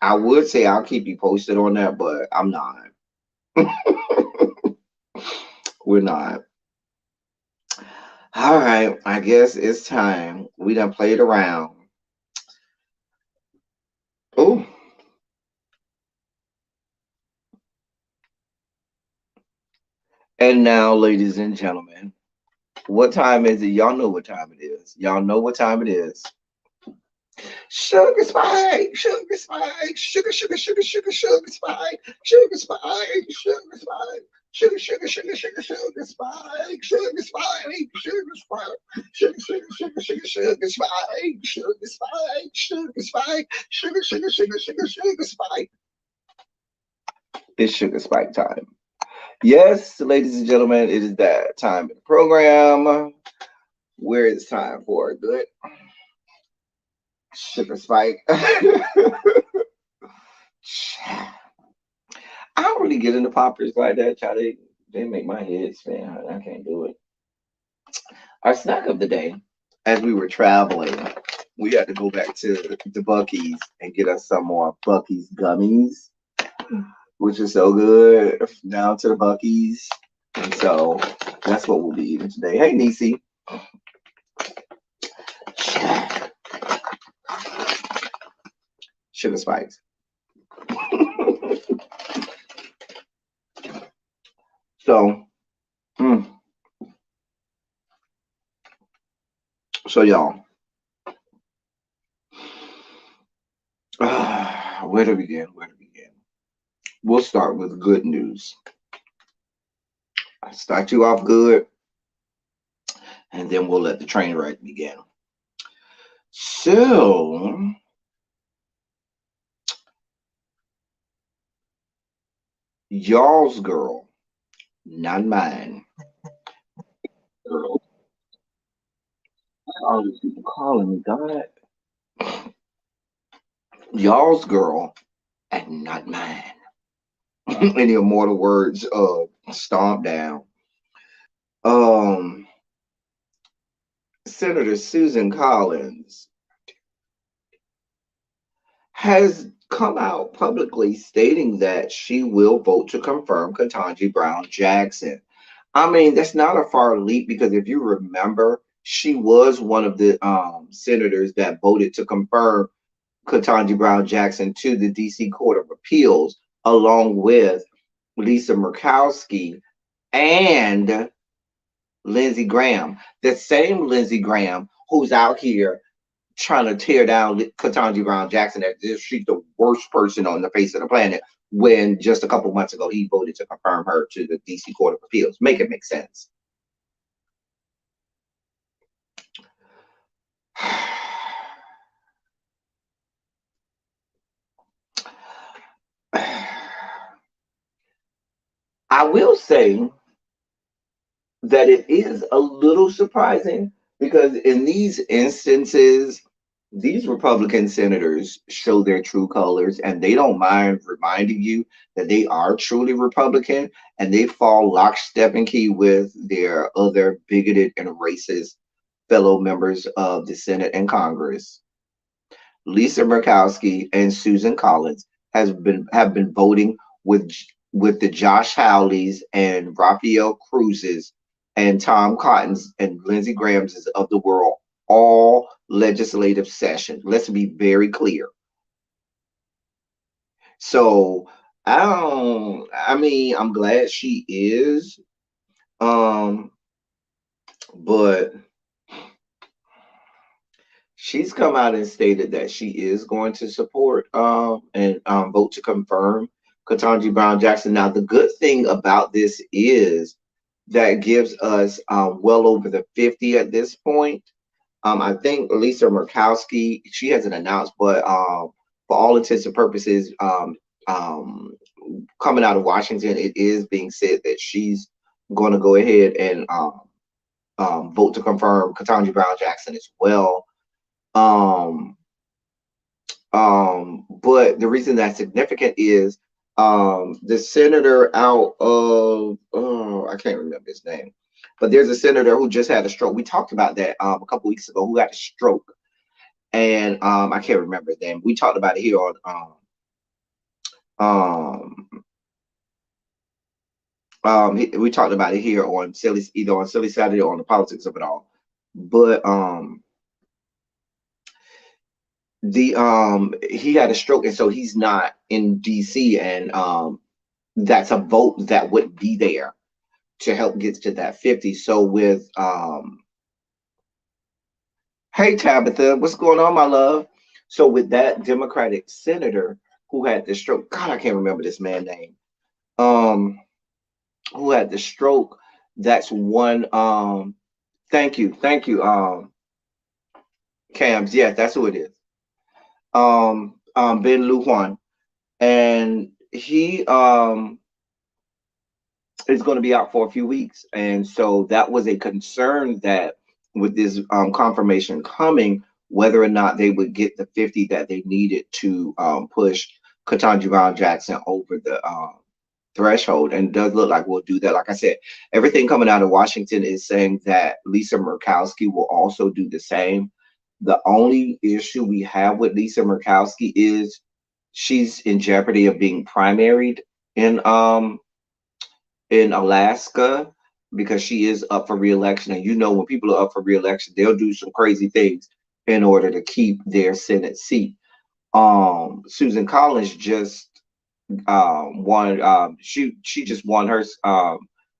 I would say I'll keep you posted on that, but I'm not. We're not. All right, I guess it's time. We done played around. Oh, and now, ladies and gentlemen, what time is it? Y'all know what time it is. Y'all know what time it is. Sugar spike, sugar spike, sugar, sugar, sugar, sugar, sugar spike, sugar spike, sugar spike. Sugar, sugar, sugar, sugar, sugar, spike, sugar, spike, sugar, spike, sugar, sugar, sugar, sugar, sugar, spike, sugar, spike, sugar, spike, sugar, sugar, sugar, sugar, sugar, spike. It's sugar spike time. Yes, ladies and gentlemen, it is that time in the program where it's time for a good sugar spike. I don't really get into poppers like that, child. They make my head spin. I can't do it. Our snack of the day, as we were traveling, we had to go back to the Bucky's and get us some more Bucky's gummies, which is so good. Down to the Bucky's. And so that's what we'll be eating today. Hey, Nisi. Sugar spikes. So, mm, so y'all, where to begin? Where to begin? We'll start with good news. I start you off good, and then we'll let the train wreck begin. So, y'all's girl, not mine. Girl, all these people calling me, God. Y'all's girl, and not mine. Any immortal words, stomp down. Um, Senator Susan Collins has come out publicly stating that she will vote to confirm Ketanji Brown Jackson. I mean, that's not a far leap because if you remember, she was one of the senators that voted to confirm Ketanji Brown Jackson to the DC Court of Appeals, along with Lisa Murkowski and Lindsey Graham, the same Lindsey Graham who's out here trying to tear down Ketanji Brown Jackson as if she's the worst person on the face of the planet. When just a couple months ago he voted to confirm her to the DC Court of Appeals. Make it make sense. I will say that it is a little surprising because in these instances, these Republican senators show their true colors and they don't mind reminding you that they are truly Republican and they fall lockstep and key with their other bigoted and racist fellow members of the Senate and Congress. Lisa Murkowski and Susan Collins have been voting with the Josh Hawleys and Rafael Cruz's and Tom Cotton's and Lindsey Graham's of the world all legislative session. Let's be very clear. So I mean, I'm glad she is. Um, but she's come out and stated that she is going to support and vote to confirm Ketanji Brown Jackson. Now, the good thing about this is that gives us well over the 50 at this point. I think Lisa Murkowski, she hasn't announced, but for all intents and purposes, um, coming out of Washington, it is being said that she's going to go ahead and vote to confirm Ketanji Brown Jackson as well. Um, but the reason that's significant is the senator out of oh, I can't remember his name, but there's a senator who just had a stroke. We talked about that a couple weeks ago, who had a stroke, and I can't remember his name. We talked about it here on um we talked about it here on silly either on Silly Saturday or on the politics of it all. But the he had a stroke and so he's not in DC, and that's a vote that would be there to help get to that 50. So with hey Tabitha, what's going on, my love? So with that Democratic senator who had the stroke, God, I can't remember this man's name. Um who had the stroke, that's one thank you, Cams, yes, that's who it is. Ben Lujan. And he is going to be out for a few weeks. And so that was a concern that with this confirmation coming, whether or not they would get the 50 that they needed to push Ketanji Brown Jackson over the threshold. And it does look like we'll do that. Like I said, everything coming out of Washington is saying that Lisa Murkowski will also do the same. The only issue we have with Lisa Murkowski is she's in jeopardy of being primaried in Alaska because she is up for reelection. And you know, when people are up for reelection, they'll do some crazy things in order to keep their Senate seat. Susan Collins just won. She just won her.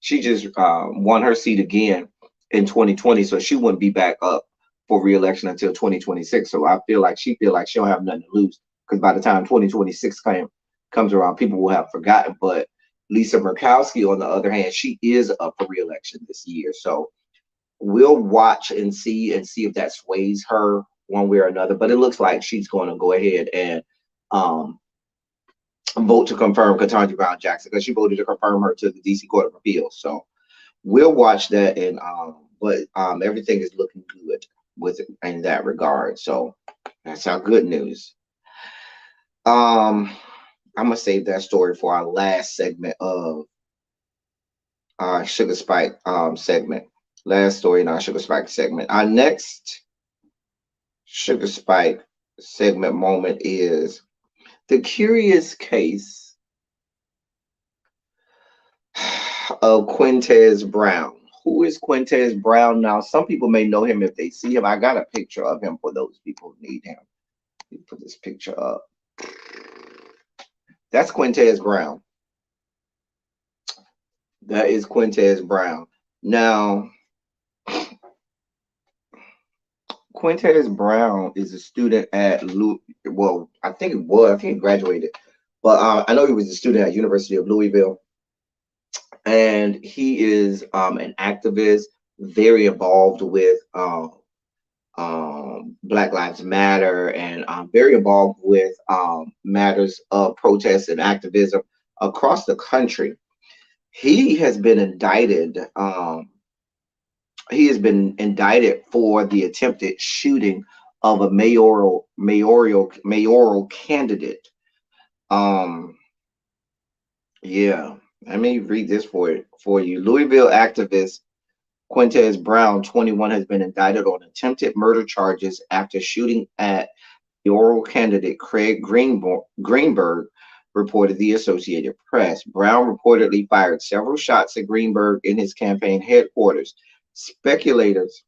She just won her seat again in 2020, so she wouldn't be back up for reelection until 2026. So I feel like she don't have nothing to lose because by the time 2026 comes around, people will have forgotten. But Lisa Murkowski, on the other hand, she is up for reelection this year. So we'll watch and see if that sways her one way or another. But it looks like she's going to go ahead and um, vote to confirm Ketanji Brown Jackson because she voted to confirm her to the DC Court of Appeals. So we'll watch that, and but everything is looking good with it in that regard. So that's our good news. I'm gonna save that story for our last segment of our Sugar Spike segment. Last story in our Sugar Spike segment. Our next Sugar Spike segment moment is the curious case of Quintez Brown. Who is Quintez Brown? Now, some people may know him if they see him. I got a picture of him for those people who need him. Let me put this picture up. That's Quintez Brown. That is Quintez Brown. Now, Quintez Brown is a student at well, I think it was. I think he graduated, but I know he was a student at University of Louisville, and he is an activist, very involved with Black Lives Matter, and very involved with matters of protest and activism across the country. He has been indicted. He has been indicted for the attempted shooting of a mayoral candidate. Um, yeah, let me read this for you. Louisville activist Quintez Brown, 21, has been indicted on attempted murder charges after shooting at mayoral candidate Craig Greenberg, reported the Associated Press. Brown reportedly fired several shots at Greenberg in his campaign headquarters. Speculators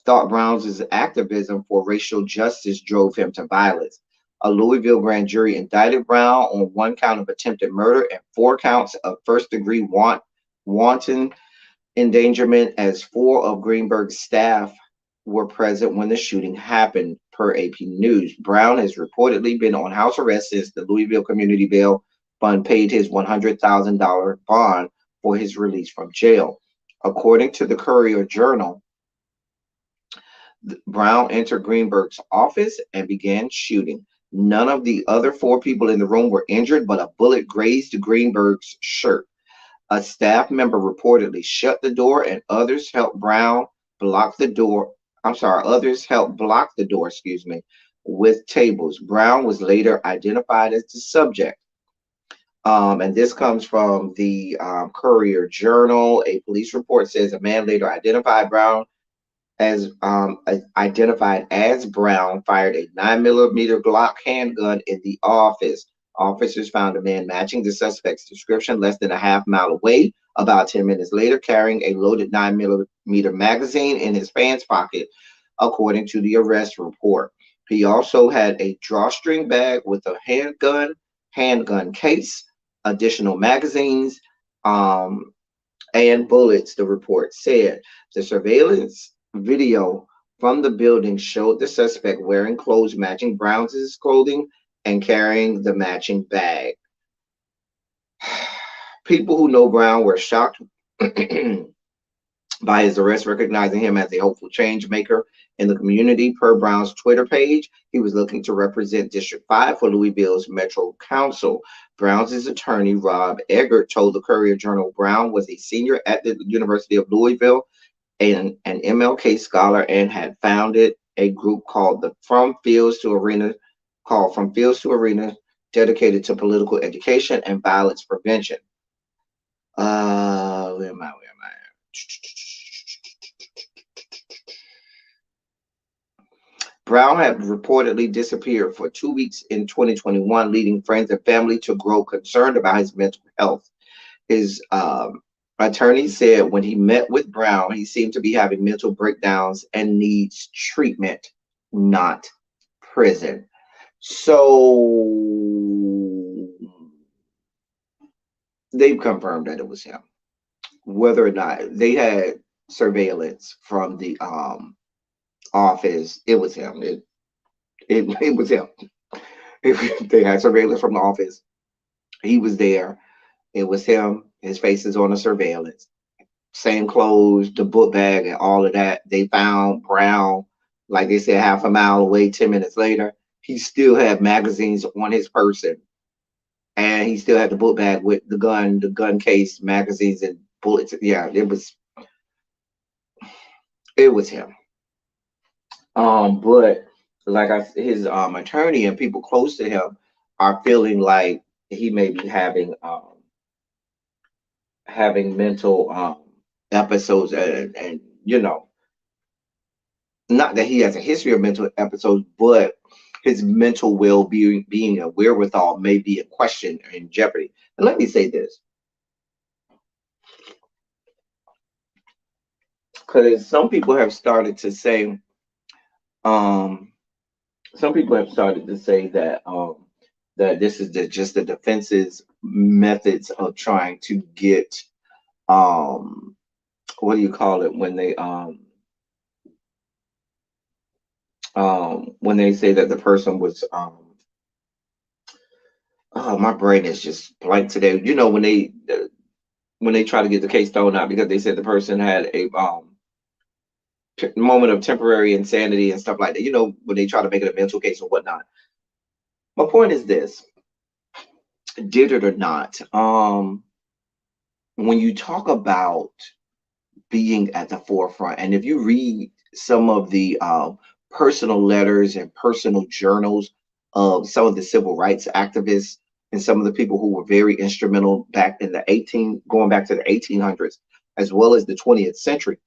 thought Brown's activism for racial justice drove him to violence. A Louisville grand jury indicted Brown on one count of attempted murder and four counts of first-degree wanton endangerment, as four of Greenberg's staff were present when the shooting happened, per AP News. Brown has reportedly been on house arrest since the Louisville Community Bail Fund paid his $100,000 bond for his release from jail. According to the Courier-Journal, Brown entered Greenberg's office and began shooting. None of the other four people in the room were injured, but a bullet grazed Greenberg's shirt. A staff member reportedly shut the door, and others helped block the door. Others helped block the door, with tables. Brown was later identified as the subject. And this comes from the Courier Journal. A police report says a man later identified as Brown fired a 9mm Glock handgun in the office. Officers found a man matching the suspect's description less than a half mile away. About 10 minutes later, carrying a loaded 9mm magazine in his pants pocket, according to the arrest report. He also had a drawstring bag with a handgun case, additional magazines, and bullets, the report said. The surveillance video from the building showed the suspect wearing clothes matching Brown's clothing and carrying the matching bag. People who know Brown were shocked by his arrest, recognizing him as a hopeful change maker in the community. Per Brown's Twitter page, he was looking to represent District 5 for Louisville's Metro Council. Brown's attorney, Rob Eggert, told the Courier-Journal Brown was a senior at the University of Louisville and an MLK scholar, and had founded a group called From Fields to Arena, dedicated to political education and violence prevention. Where am I? Brown had reportedly disappeared for 2 weeks in 2021, leading friends and family to grow concerned about his mental health. His attorney said when he met with Brown, he seemed to be having mental breakdowns and needs treatment, not prison. So they've confirmed that it was him. Whether or not they had surveillance from the office, it was him. It was him. If they had surveillance from the office, he was there. It was him. His face is on the surveillance. Same clothes, the book bag, and all of that. They found Brown, like they said, half a mile away. 10 minutes later, he still had magazines on his person, and he still had the book bag with the gun case, magazines, and bullets. Yeah, it was him. But like his attorney and people close to him are feeling like he may be having mental episodes, and not that he has a history of mental episodes, but his mental well-being and wherewithal may be in question or in jeopardy. And let me say this. because um, some people have started to say that that this is just the defense's methods of trying to get um what do you call it when they say that the person was oh, my brain is just blank today. You know, when they try to get the case thrown out because they said the person had a moment of temporary insanity and stuff like that. You know, when they try to make it a mental case or whatnot. My point is this: did it or not? When you talk about being at the forefront, and if you read some of the personal letters and personal journals of some of the civil rights activists and some of the people who were very instrumental back in the going back to the 1800s, as well as the 20th century,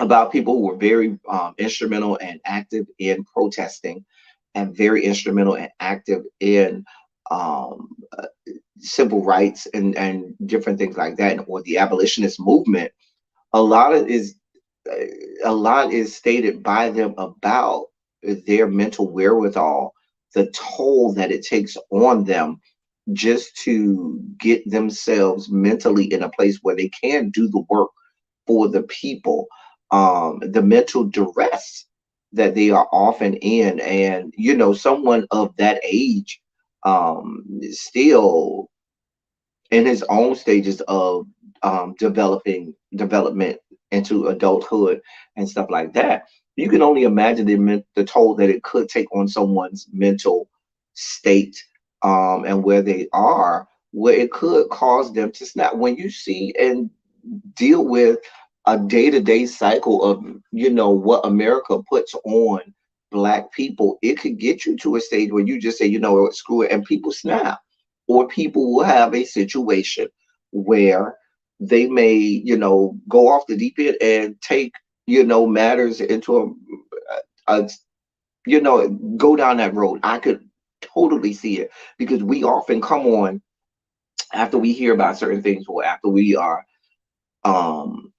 about people who were very instrumental and active in protesting and very instrumental and active in um, uh, civil rights and different things like that, or the abolitionist movement. A lot of is a lot is stated by them about their mental wherewithal, the toll that it takes on them just to get themselves mentally in a place where they can do the work for the people, the mental duress that they are often in. And, you know, someone of that age still in his own stages of development into adulthood and stuff like that. You can only imagine the toll that it could take on someone's mental state and where they are, where it could cause them to snap. When you see and deal with a day-to-day cycle of, you know, what America puts on black people, it could get you to a stage where you just say, you know what, screw it, and people snap. Or people will have a situation where they may, you know, go off the deep end and take, you know, matters into a you know, go down that road. I could totally see it because we often come on after we hear about certain things or after we are um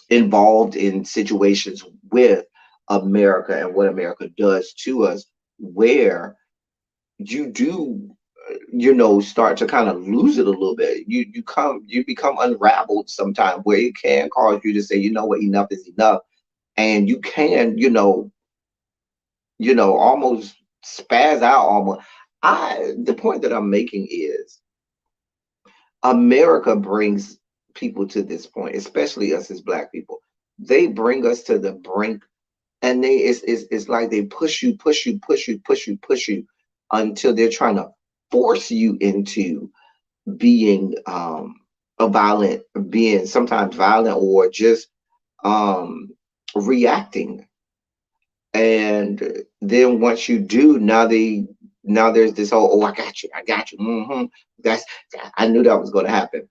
involved in situations with America and what America does to us, where you do, you know, start to kind of lose it a little bit. You become unraveled sometimes, where it can cause you to say, you know what, enough is enough, and you can, almost spaz out almost. The point that I'm making is America brings people to this point, especially us as black people. They bring us to the brink, and it's like they push you, push you, push you, push you, push you until they're trying to force you into being a violent being, sometimes violent or just um reacting. And then once you do, now there's this whole, oh, I got you. That's I knew that was going to happen.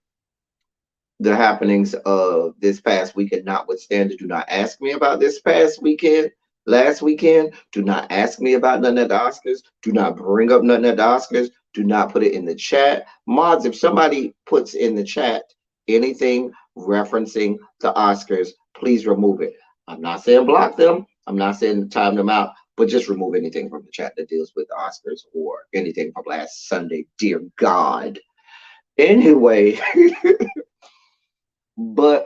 The happenings of this past weekend notwithstanding, do not ask me about this past weekend, last weekend. Do not ask me about none of the Oscars. Do not bring up none of the Oscars. Do not put it in the chat. Mods, if somebody puts in the chat anything referencing the Oscars, please remove it. I'm not saying block them. I'm not saying time them out, but just remove anything from the chat that deals with the Oscars or anything from last Sunday. Dear God. Anyway, but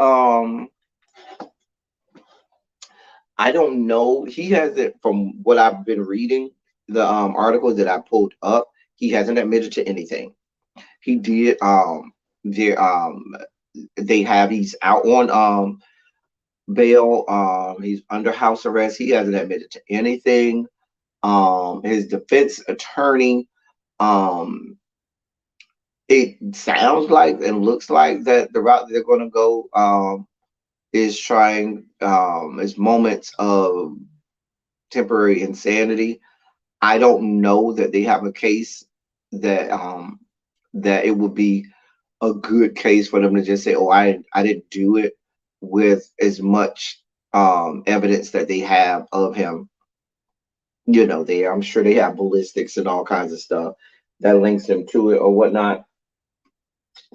I don't know. He hasn't, from what I've been reading, the articles that I pulled up, he hasn't admitted to anything. He did there they have he's out on bail, he's under house arrest. He hasn't admitted to anything. His defense attorney, um it sounds like and looks like that the route that they're gonna go is trying is moments of temporary insanity. I don't know that they have a case that that it would be a good case for them to just say, "Oh, I didn't do it," with as much evidence that they have of him. You know, I'm sure they have ballistics and all kinds of stuff that links him to it or whatnot.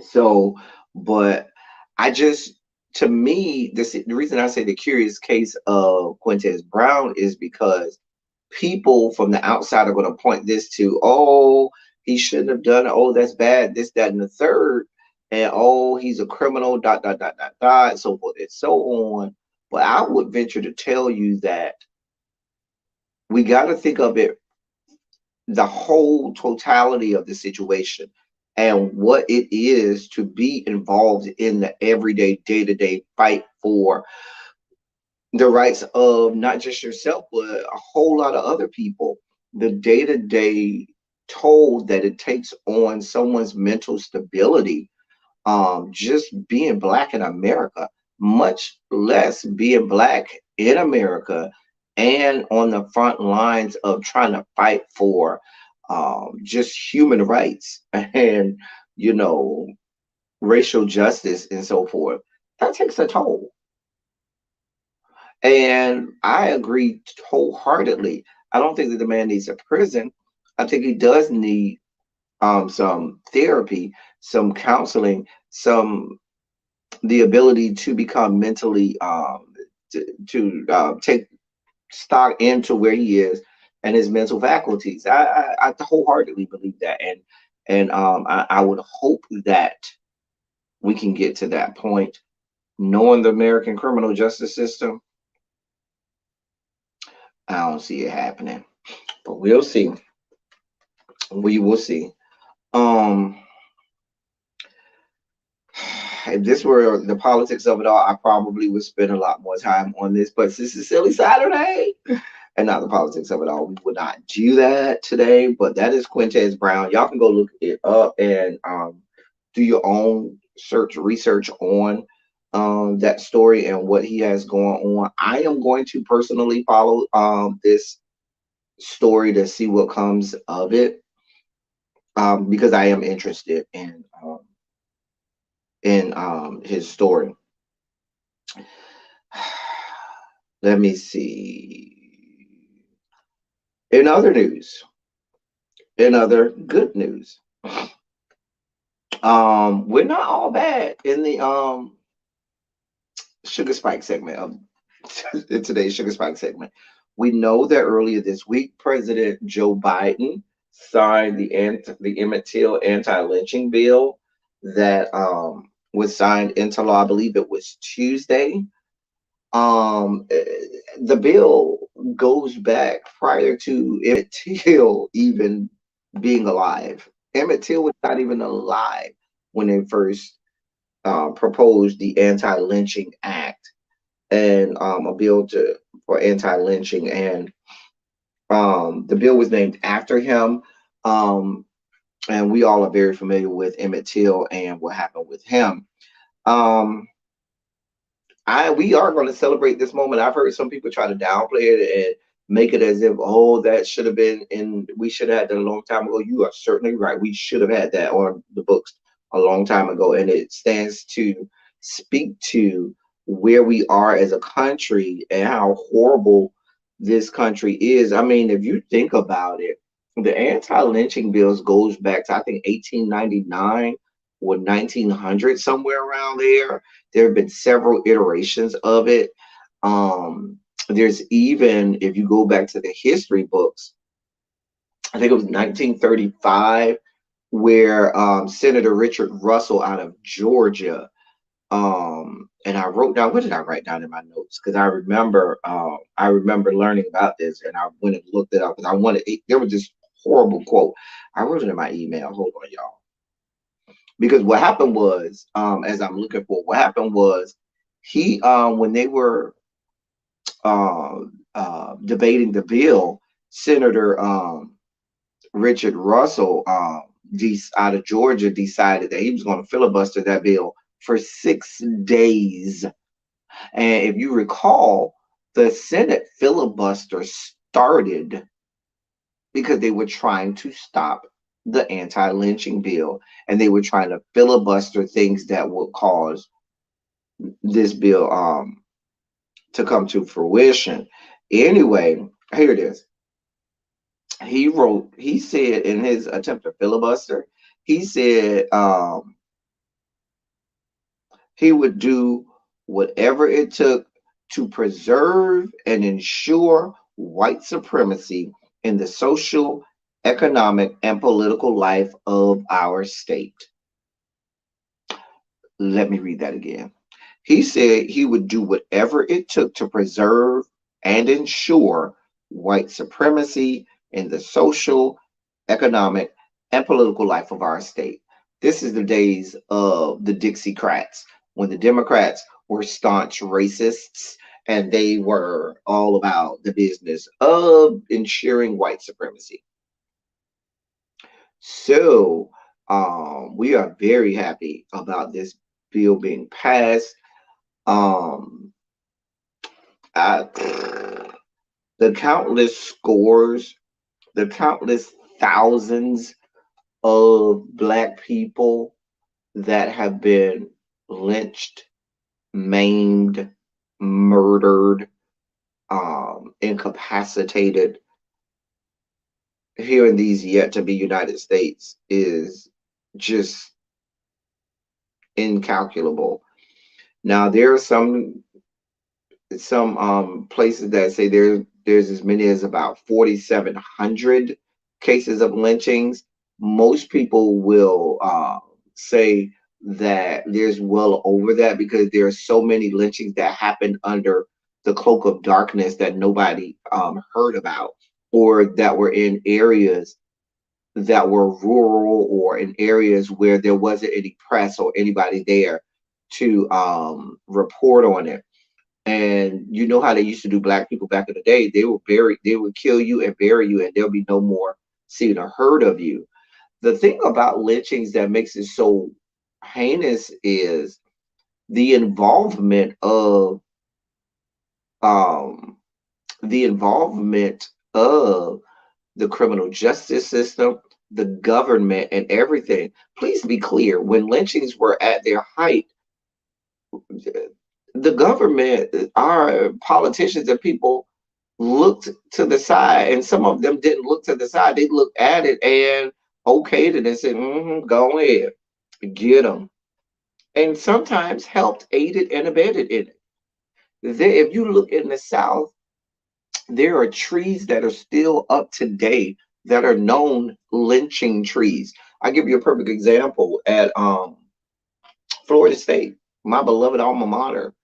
So, but I just to me, the reason I say the curious case of Quintez Brown is because people from the outside are going to point this to, oh, he shouldn't have done it. Oh, that's bad. This, that, and the third. And oh, he's a criminal, dot, dot, dot, dot, dot, so forth and so on. But I would venture to tell you that we got to think of it, the whole totality of the situation and what it is to be involved in the everyday, day to day fight for the rights of not just yourself, but a whole lot of other people. The day to day toll that it takes on someone's mental stability, just being black in America, much less being black in America and on the front lines of trying to fight for just human rights and, you know, racial justice and so forth. That takes a toll. And I agree wholeheartedly. I don't think that the man needs a prison. I think he does need some therapy, some counseling, some the ability to become mentally to take stock into where he is and his mental faculties. I wholeheartedly believe that, and I would hope that we can get to that point. Knowing the American criminal justice system, I don't see it happening, but we'll see. We will see. Um, if this were the politics of it all, I probably would spend a lot more time on this. But since it's Silly Saturday and not the politics of it all, we would not do that today. But that is Quintez Brown. Y'all can go look it up and do your own research on that story and what he has going on. I am going to personally follow this story to see what comes of it, because I am interested in his story. Let me see. In other news, in other good news, we're not all bad in the sugar spike segment of in today's sugar spike segment. We know that earlier this week, President Joe Biden signed the Emmett Till anti-lynching bill that was signed into law. I believe it was Tuesday. The bill goes back prior to Emmett Till even being alive. Emmett Till was not even alive when they first proposed the Anti-Lynching Act and a bill for anti-lynching, and the bill was named after him. Um, and we all are very familiar with Emmett Till and what happened with him. Um, we are going to celebrate this moment. I've heard some people try to downplay it and make it as if, oh, that should have been in, we should have had that a long time ago. You are certainly right. We should have had that on the books a long time ago. And it stands to speak to where we are as a country and how horrible this country is. I mean, if you think about it, the anti-lynching bills goes back to, I think, 1899 or 1900, somewhere around there. There have been several iterations of it. There's even, if you go back to the history books, I think it was 1935, where Senator Richard Russell out of Georgia, and I wrote down, what did I write down in my notes? Because I remember learning about this, and I went and looked it up because I wanted. There was this horrible quote. I wrote it in my email. Hold on, y'all. Because what happened was, as I'm looking for, what happened was he, when they were debating the bill, Senator Richard Russell out of Georgia decided that he was going to filibuster that bill for 6 days. And if you recall, the Senate filibuster started because they were trying to stop the anti-lynching bill, and they were trying to filibuster things that would cause this bill to come to fruition. Anyway, here it is. He said in his attempt to filibuster, he said he would do whatever it took to preserve and ensure white supremacy in the social, economic, and political life of our state. Let me read that again. He said he would do whatever it took to preserve and ensure white supremacy in the social, economic, and political life of our state. This is the days of the Dixiecrats, when the Democrats were staunch racists and they were all about the business of ensuring white supremacy. So, we are very happy about this bill being passed. Um, I, the countless scores, the countless thousands of Black people that have been lynched, maimed, murdered, incapacitated here in these yet to be United States is just incalculable. Now there are some places that say there's as many as about 4,700 cases of lynchings. Most people will say that there's well over that because there are so many lynchings that happen under the cloak of darkness that nobody heard about, or that were in areas that were rural, or in areas where there wasn't any press or anybody there to report on it. And you know how they used to do Black people back in the day. They would kill you and bury you, and there'll be no more seen or heard of you. The thing about lynchings that makes it so heinous is the involvement of um the involvement of the criminal justice system, the government, and everything. Please be clear, when lynchings were at their height, the government, our politicians and people looked to the side, and some of them didn't look to the side. They looked at it and okayed it and said, go ahead, get them. And sometimes helped, aided, and abetted in it. If you look in the South, there are trees that are still up today that are known lynching trees. I give you a perfect example at Florida State, my beloved alma mater.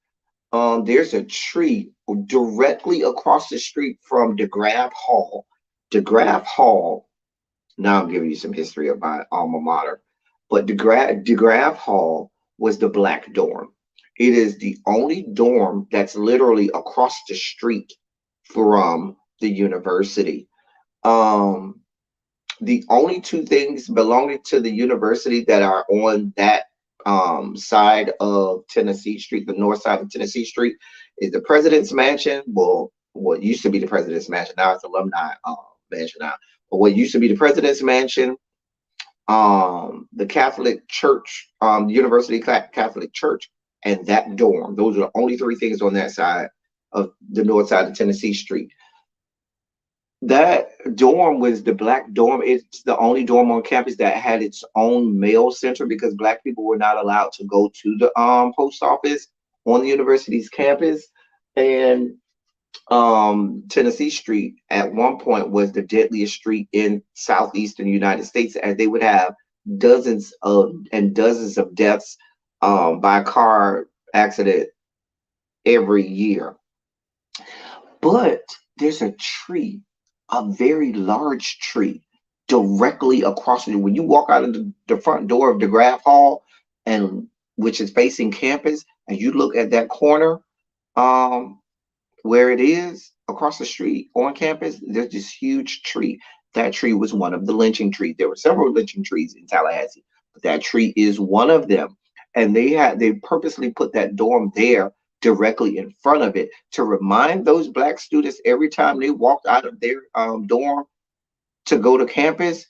There's a tree directly across the street from DeGraff Hall. DeGraff Hall, now I'm giving you some history of my alma mater, but DeGraff Hall was the Black dorm. It is the only dorm that's literally across the street from the university. Um, the only two things belonging to the university that are on that side of Tennessee Street, the north side of Tennessee Street, is the President's Mansion. Well, what used to be the President's Mansion, now it's Alumni Mansion now. But what used to be the President's Mansion, the Catholic Church, the University Catholic Church, and that dorm. Those are the only three things on that side of the north side of Tennessee Street. That dorm was the Black dorm. It's the only dorm on campus that had its own mail center because Black people were not allowed to go to the post office on the university's campus. And Tennessee Street at one point was the deadliest street in southeastern United States, as they would have dozens of deaths by car accident every year. But there's a tree, a very large tree, directly across from you. When you walk out of the front door of DeGraff Hall, and which is facing campus, and you look at that corner, um, where it is across the street on campus, there's this huge tree. That tree was one of the lynching trees. There were several lynching trees in Tallahassee, but that tree is one of them. And they purposely put that dorm there directly in front of it to remind those Black students every time they walked out of their dorm to go to campus,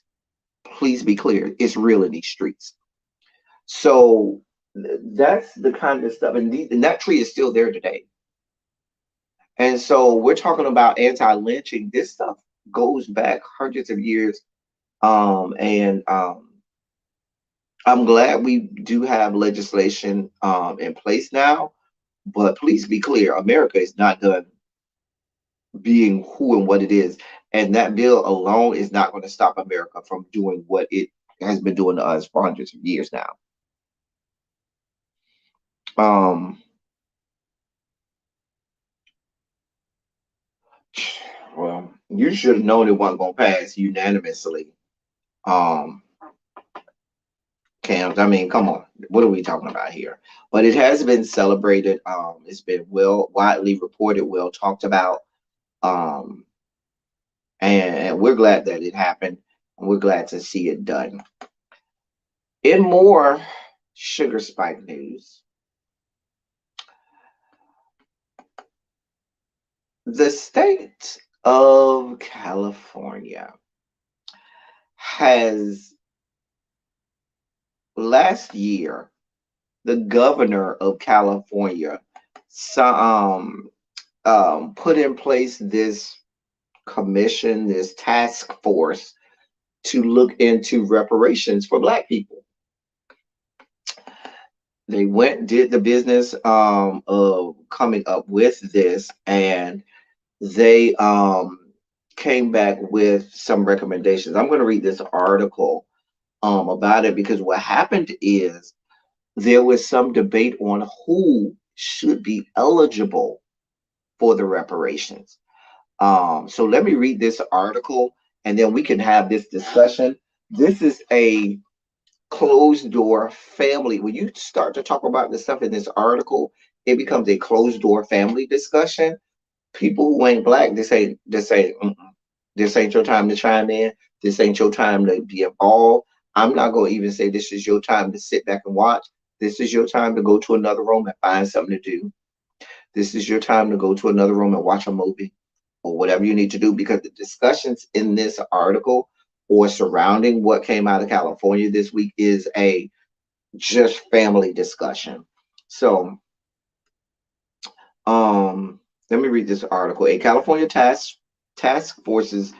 please be clear, it's real in these streets. So that's the kind of stuff, and that tree is still there today. And so we're talking about anti-lynching. This stuff goes back hundreds of years. And I'm glad we do have legislation in place now. But please be clear, America is not done being who and what it is. And that bill alone is not going to stop America from doing what it has been doing to us for hundreds of years now. Um, well, you should have known it wasn't going to pass unanimously. Um, Cams, I mean, come on, what are we talking about here? But it has been celebrated. It's been well widely reported, well talked about. Um, and we're glad that it happened. And we're glad to see it done. In more sugar spike news, the state of California has last year, the governor of California so, put in place this commission, this task force to look into reparations for Black people. They went, did the business of coming up with this, and they came back with some recommendations. I'm going to read this article about it because what happened is there was some debate on who should be eligible for the reparations. So let me read this article and then we can have this discussion. This is a closed door family. When you start to talk about this stuff in this article, it becomes a closed door family discussion. People who ain't Black, this ain't mm-mm. This ain't your time to chime in. This ain't your time to be involved. I'm not going to even say this is your time to sit back and watch. This is your time to go to another room and find something to do. This is your time to go to another room and watch a movie or whatever you need to do, because the discussions in this article or surrounding what came out of California this week is a just family discussion. So, um, let me read this article. A California task force's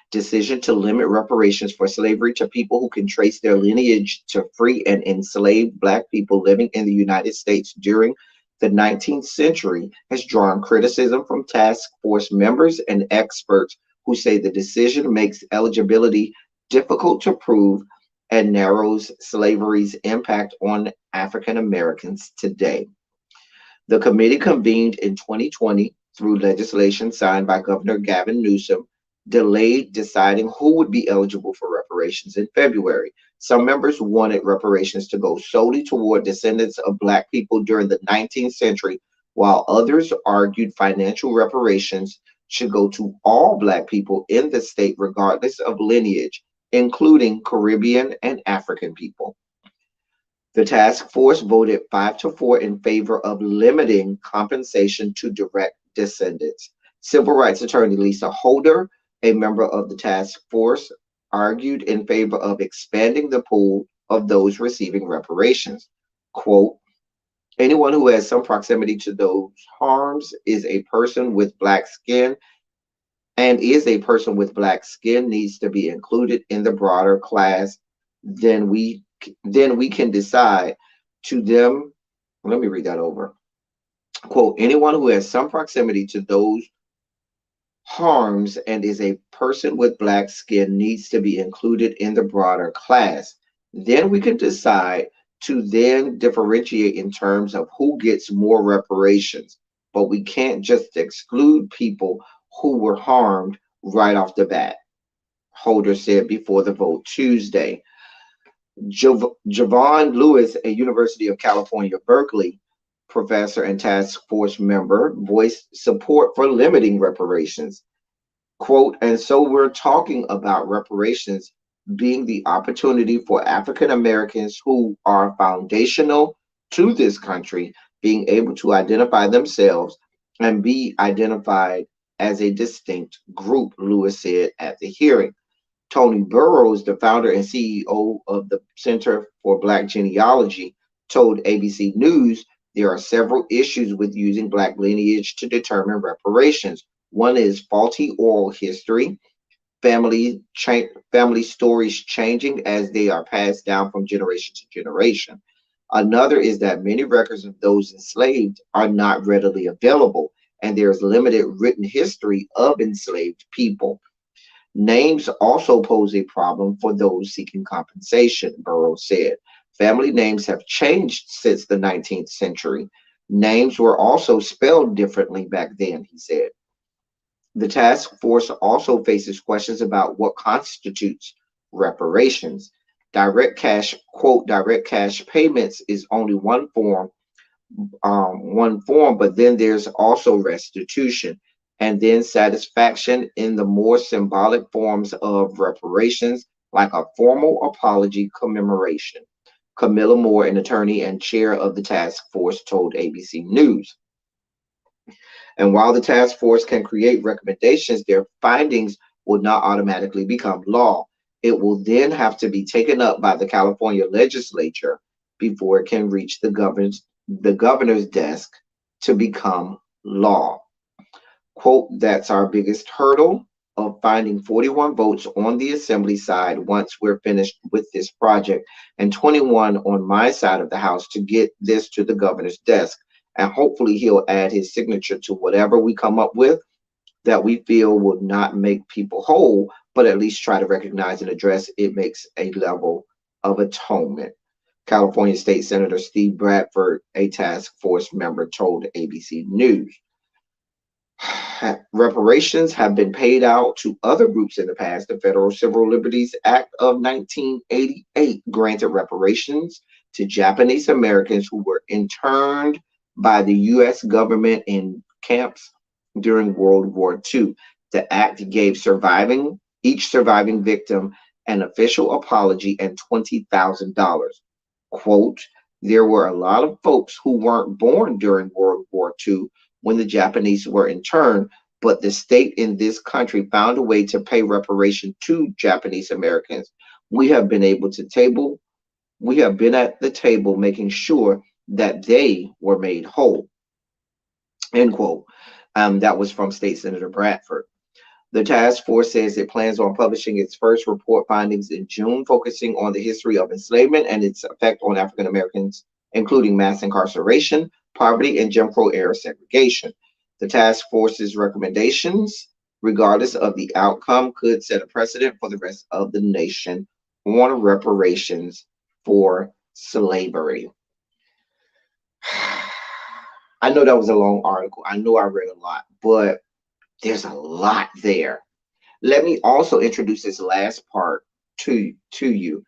decision to limit reparations for slavery to people who can trace their lineage to free and enslaved Black people living in the United States during the 19th century has drawn criticism from task force members and experts who say the decision makes eligibility difficult to prove and narrows slavery's impact on African Americans today. The committee convened in 2020 through legislation signed by Governor Gavin Newsom, delayed deciding who would be eligible for reparations in February. Some members wanted reparations to go solely toward descendants of Black people during the 19th century, while others argued financial reparations should go to all Black people in the state, regardless of lineage, including Caribbean and African people. The task force voted 5-4 in favor of limiting compensation to direct descendants. Civil rights attorney Lisa Holder, a member of the task force, argued in favor of expanding the pool of those receiving reparations. Quote, anyone who has some proximity to those harms is a person with Black skin and is a person with Black skin needs to be included in the broader class. Then we then we can decide to them. Let me read that over. Quote, anyone who has some proximity to those harms and is a person with Black skin needs to be included in the broader class. Then we can decide to then differentiate in terms of who gets more reparations. But we can't just exclude people who were harmed right off the bat, Holder said before the vote Tuesday. Javon Lewis, a University of California, Berkeley professor and task force member, voiced support for limiting reparations. Quote, and so we're talking about reparations being the opportunity for African Americans who are foundational to this country being able to identify themselves and be identified as a distinct group, Lewis said at the hearing. Tony Burrows, the founder and CEO of the Center for Black Genealogy, told ABC News there are several issues with using Black lineage to determine reparations. One is faulty oral history, family stories changing as they are passed down from generation to generation. Another is that many records of those enslaved are not readily available, and there is limited written history of enslaved people. Names also pose a problem for those seeking compensation, Burroughs said. Family names have changed since the 19th century. Names were also spelled differently back then, he said. The task force also faces questions about what constitutes reparations. Direct cash, quote, direct cash payments is only one form, but then there's also restitution and then satisfaction in the more symbolic forms of reparations, like a formal apology commemoration. Camilla Moore, an attorney and chair of the task force, told ABC News. And while the task force can create recommendations, their findings will not automatically become law. It will then have to be taken up by the California legislature before it can reach the governor's desk to become law. Quote, that's our biggest hurdle of finding 41 votes on the assembly side once we're finished with this project, and 21 on my side of the house to get this to the governor's desk. And hopefully he'll add his signature to whatever we come up with that we feel will not make people whole, but at least try to recognize and address it makes a level of atonement. California State Senator Steve Bradford, a task force member, told ABC News. Reparations have been paid out to other groups in the past. The Federal Civil Liberties Act of 1988 granted reparations to Japanese Americans who were interned by the U.S. government in camps during World War II. The act gave each surviving victim an official apology and $20,000. Quote, there were a lot of folks who weren't born during World War II when the Japanese were interned, but the state in this country found a way to pay reparation to Japanese Americans. We have been at the table making sure that they were made whole. End quote. That was from State Senator Bradford. The task force says it plans on publishing its first report findings in June, focusing on the history of enslavement and its effect on African Americans, including mass incarceration, poverty, and Jim Crow era segregation. The task force's recommendations, regardless of the outcome, could set a precedent for the rest of the nation on reparations for slavery. I know that was a long article. I know I read a lot, but there's a lot there. Let me also introduce this last part to you.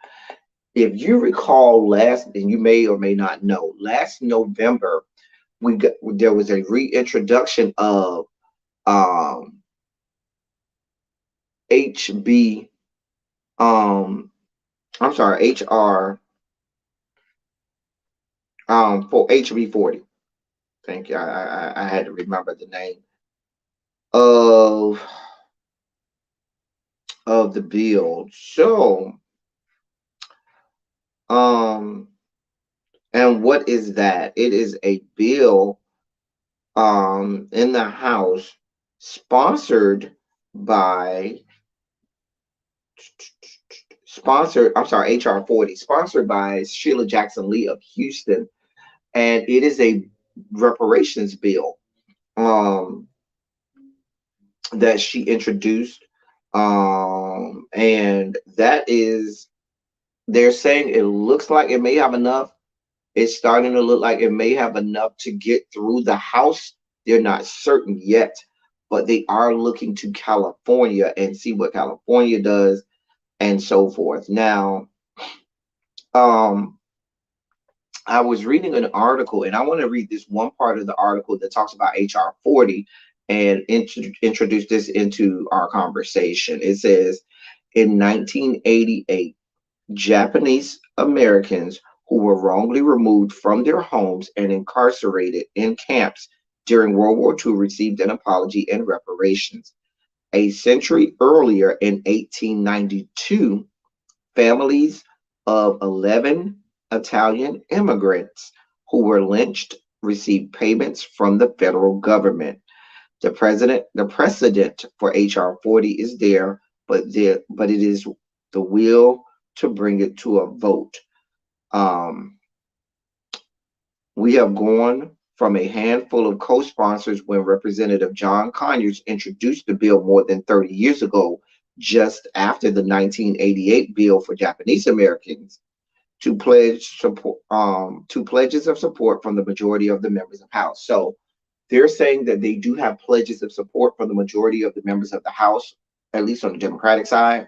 If you recall and you may or may not know, last November there was a reintroduction of HB I'm sorry, HR for HB 40. Thank you. I had to remember the name of the bill. So and what is that? It is a bill in the House sponsored by I'm sorry, HR 40, sponsored by Sheila Jackson Lee of Houston, and it is a reparations bill that she introduced, and that is, they're saying it looks like it may have enough. It's starting to look like it may have enough to get through the House. They're not certain yet, but they are looking to California and see what California does and so forth. Now, I was reading an article, and I want to read this one part of the article that talks about HR 40 and introduce this into our conversation. It says, in 1988, Japanese Americans who were wrongly removed from their homes and incarcerated in camps during World War II received an apology and reparations. A century earlier, in 1892, families of 11 Italian immigrants who were lynched received payments from the federal government. The precedent for HR 40 is there, but it is the will to bring it to a vote. We have gone from a handful of co-sponsors when Representative John Conyers introduced the bill more than 30 years ago, just after the 1988 bill for Japanese Americans, to pledges of support from the majority of the members of House. So they're saying that they do have pledges of support from the majority of the members of the House, at least on the Democratic side,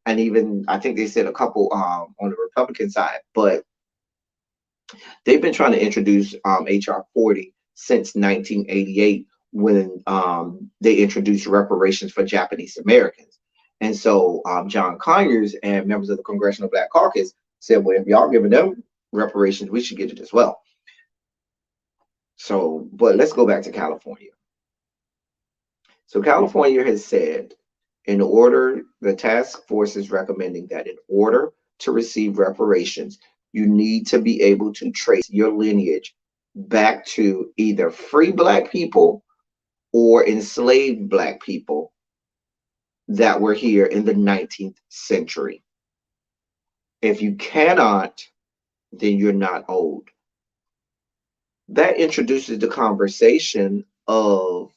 and even I think they said a couple on the Republican side. But they've been trying to introduce HR 40 since 1988 when they introduced reparations for Japanese Americans. And so John Conyers and members of the Congressional Black Caucus said, well, if y'all giving them reparations, we should get it as well. So, but let's go back to California. So California has said, the task force is recommending that in order to receive reparations, you need to be able to trace your lineage back to either free Black people or enslaved Black people that were here in the 19th century. If you cannot, then you're not owed. That introduces the conversation of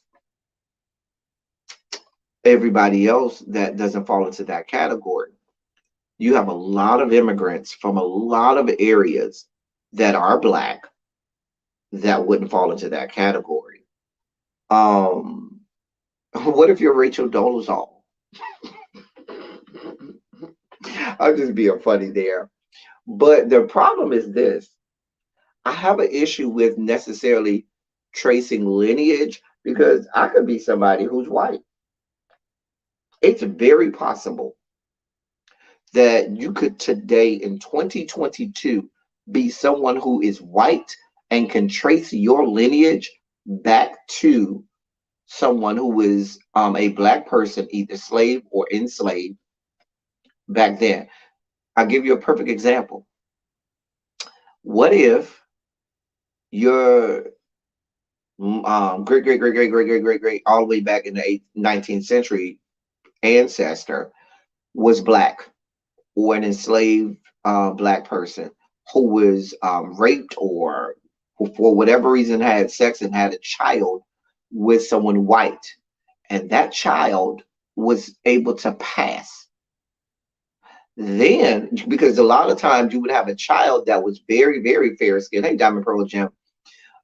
everybody else that doesn't fall into that category. You have a lot of immigrants from a lot of areas that are Black that wouldn't fall into that category. What if you're Rachel Dolezal? I'm just being funny there. But the problem is this. I have an issue with necessarily tracing lineage because I could be somebody who's white. It's very possible that you could today in 2022 be someone who is white and can trace your lineage back to someone who was a Black person, either slave or enslaved back then. I'll give you a perfect example. What if your great, great, great, great, great, great, great, great, all the way back in the 19th century ancestor was Black or an enslaved Black person who was raped or who, for whatever reason, had sex and had a child with someone white, and that child was able to pass. Then, because a lot of times you would have a child that was very, very fair skinned. Hey, Diamond Pearl Jim.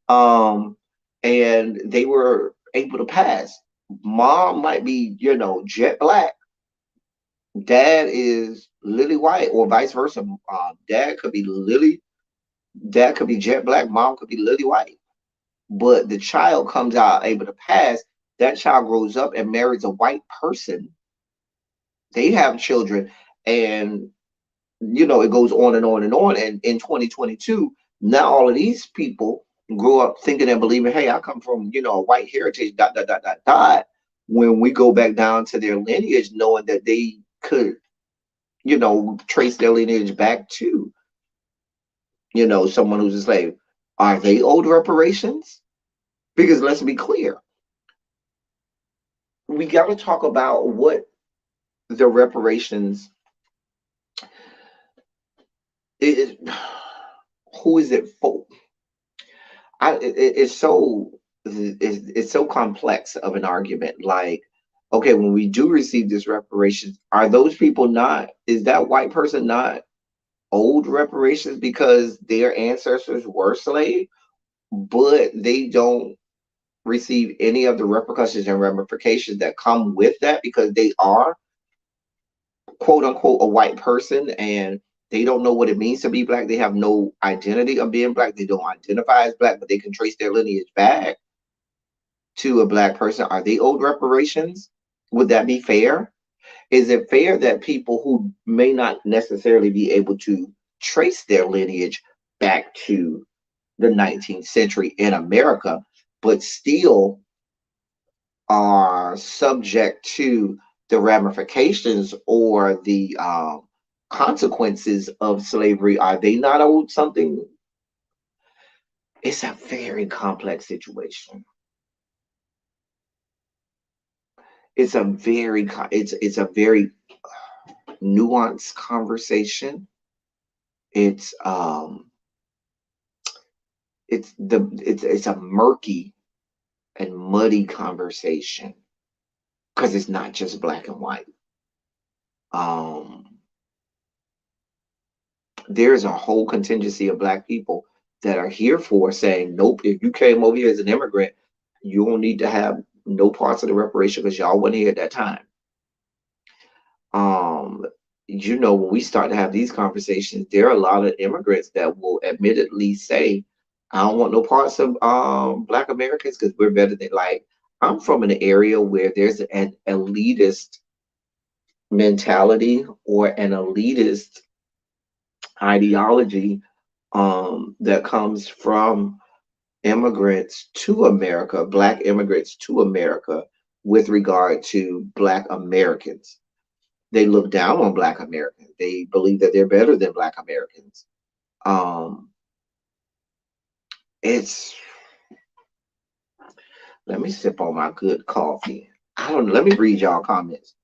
And they were able to pass. Mom might be, jet Black. Dad is lily white, or vice versa. Dad could be jet Black. Mom could be lily white. But the child comes out able to pass. That child grows up and marries a white person. They have children, and it goes on and on and on. And in 2022, now all of these people grew up thinking and believing, hey, I come from, a white heritage, dot, dot, dot, dot, dot. When we go back down to their lineage, knowing that they could, trace their lineage back to, someone who's a slave. Are they owed reparations? Because let's be clear. We got to talk about what the reparations is. Who is it for? It's so complex of an argument. Like, okay, when we do receive this reparations, are those people not? Is that white person not owed reparations because their ancestors were slaves, but they don't receive any of the repercussions and ramifications that come with that because they are quote unquote a white person and they don't know what it means to be Black. They have no identity of being Black. They don't identify as Black, but they can trace their lineage back to a Black person. Are they owed reparations? Would that be fair? Is it fair that people who may not necessarily be able to trace their lineage back to the 19th century in America, but still are subject to the ramifications or the consequences of slavery, are they not owed something? It's a very complex situation. It's a very nuanced conversation. It's it's a murky and muddy conversation because it's not just black and white. Um, there's a whole contingency of black people that are here for saying, nope, if you came over here as an immigrant, you don't need to have no parts of the reparation because y'all wasn't here at that time. Um, when we start to have these conversations, there are a lot of immigrants that will admittedly say, I don't want no parts of black Americans because we're better than like I'm from an area where there's an elitist mentality or an elitist ideology that comes from immigrants to America, black immigrants to America, with regard to black Americans. They look down on black Americans. They believe that they're better than black Americans. Um, it's Let me sip on my good coffee. I don't know. Let me read y'all comments.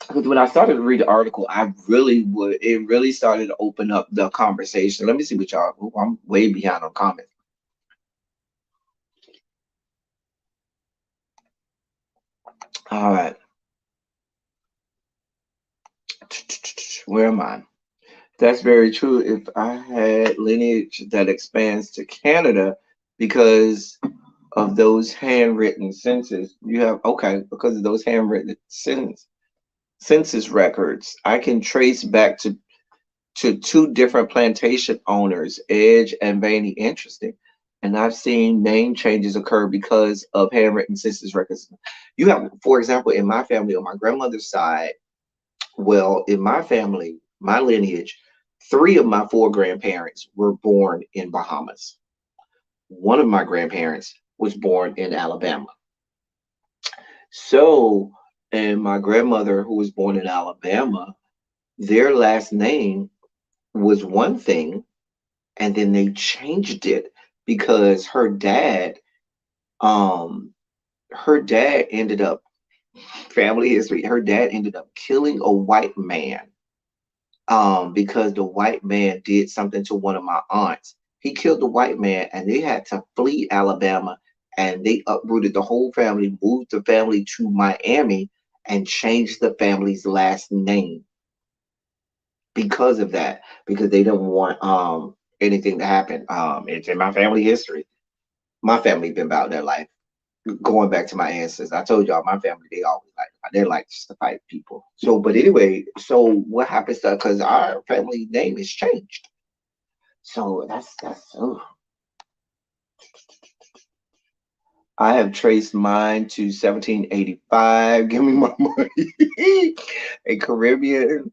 Because when I started to read the article, it really started to open up the conversation. Let me see what y'all, I'm way behind on comments. All right. Where am I? That's very true. If I had lineage that expands to Canada because of those handwritten census, you have, okay, because of those handwritten census records, I can trace back to two different plantation owners, Edge and Vaney. Interesting. And I've seen name changes occur because of handwritten census records. You have, for example, in my family, on my grandmother's side, well, in my family, my lineage, three of my four grandparents were born in Bahamas. One of my grandparents was born in Alabama. So, and my grandmother, who was born in Alabama, their last name was one thing, and then they changed it because um, her dad ended up, family history, her dad ended up killing a white man because the white man did something to one of my aunts. He killed the white man, and they had to flee Alabama, and they uprooted the whole family, moved the family to Miami, and changed the family's last name because of that, because they didn't want anything to happen. It's in my family history. My family been about their life going back to my ancestors. I told y'all my family they like to fight people. So, but anyway, so what happens to because our family name is changed. So that's I have traced mine to 1785. Give me my money. A Caribbean.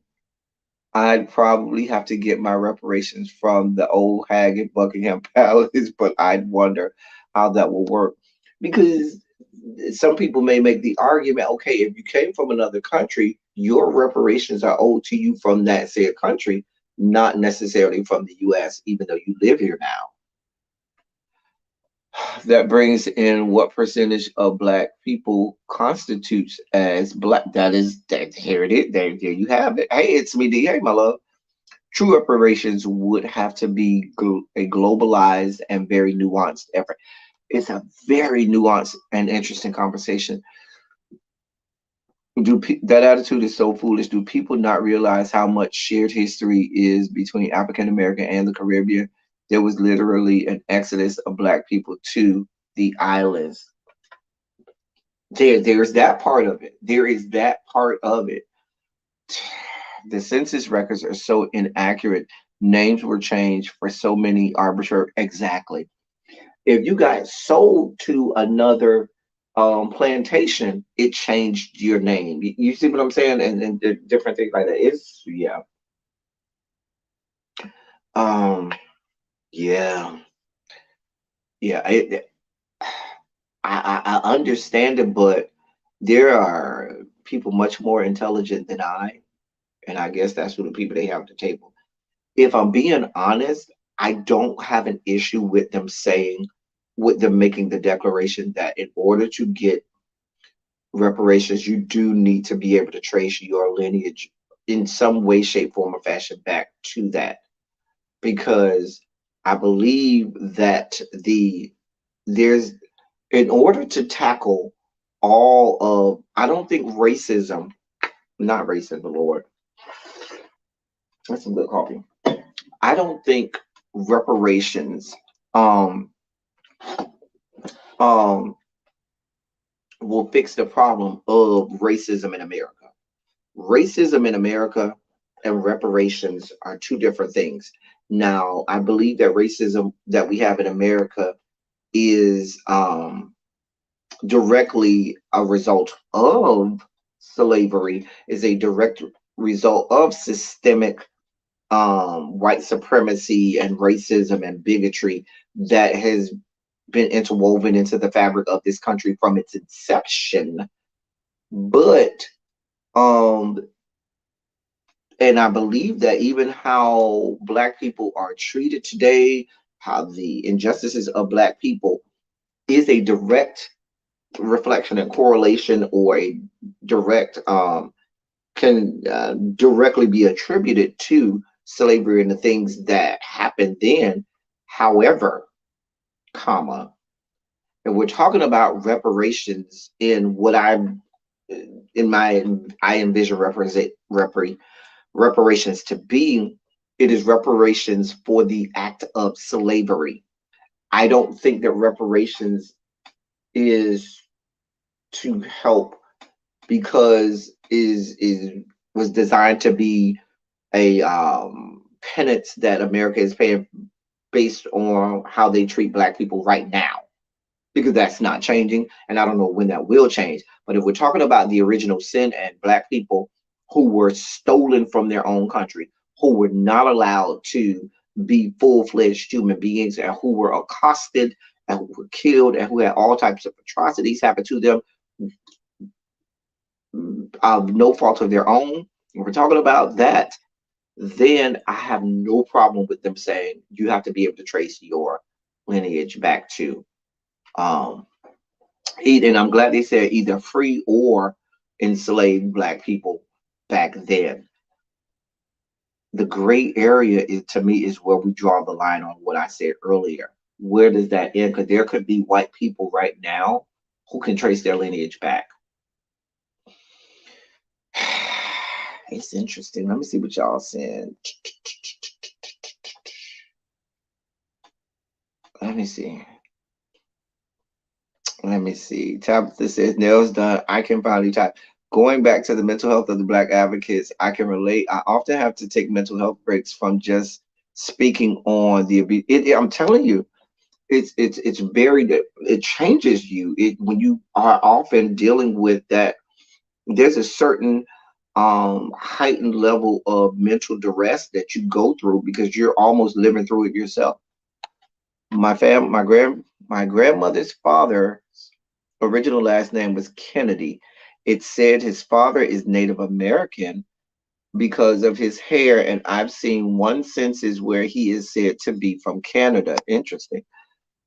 I'd probably have to get my reparations from the old hag at Buckingham Palace, but I'd wonder how that will work because some people may make the argument, okay, if you came from another country, your reparations are owed to you from that said country, not necessarily from the US, even though you live here now. That brings in what percentage of black people constitutes as black. That here it is. There you have it. Hey, it's me, D. Hey, my love. True reparations would have to be a globalized and very nuanced effort. It's a very nuanced and interesting conversation. That attitude is so foolish. Do people not realize how much shared history is between African American and the Caribbean? There was literally an exodus of black people to the islands. There's that part of it. There is that part of it. The census records are so inaccurate. Names were changed for so many arbitrary. Exactly. If you got sold to another plantation, it changed your name. You see what I'm saying? And different things like that. It's yeah. Um yeah. Yeah. I understand it, but there are people much more intelligent than I, and I guess that's who the people they have at the table. If I'm being honest, I don't have an issue with them making the declaration that in order to get reparations, you do need to be able to trace your lineage in some way, shape, form, or fashion back to that, because I believe that there's in order to tackle all of, I don't think racism, not racism, Lord, that's some good coffee. I don't think reparations um um will fix the problem of racism in America. Racism in America and reparations are two different things. Now, I believe that racism that we have in America is directly a result of slavery, is a direct result of systemic white supremacy and racism and bigotry that has been interwoven into the fabric of this country from its inception. But um, and I believe that even how Black people are treated today, how the injustices of Black people is a direct reflection and correlation, or a direct can directly be attributed to slavery and the things that happened then. However, comma, and we're talking about reparations in what in my I envision reparations to be, it is reparations for the act of slavery. I don't think that reparations is to help, because is was designed to be a penance that America is paying based on how they treat Black people right now, because that's not changing, and I don't know when that will change. But if we're talking about the original sin and Black people who were stolen from their own country, who were not allowed to be full-fledged human beings, and who were accosted and who were killed and who had all types of atrocities happen to them of no fault of their own, if we're talking about that, then I have no problem with them saying you have to be able to trace your lineage back to um, and I'm glad they said either free or enslaved Black people back then. The gray area is, to me, is where we draw the line on what I said earlier. Where does that end? Because there could be white people right now who can trace their lineage back. It's interesting. Let me see what y'all saying. Let me see. Let me see. Tabitha says, nails done. I can finally type. Going back to the mental health of the Black advocates, I can relate. I often have to take mental health breaks from just speaking on the abuse. I'm telling you, it's very, it changes you. It when you are often dealing with that, there's a certain heightened level of mental duress that you go through because you're almost living through it yourself. My grandmother's father's original last name was Kennedy. It said his father is Native American because of his hair, and I've seen one census where he is said to be from Canada. Interesting.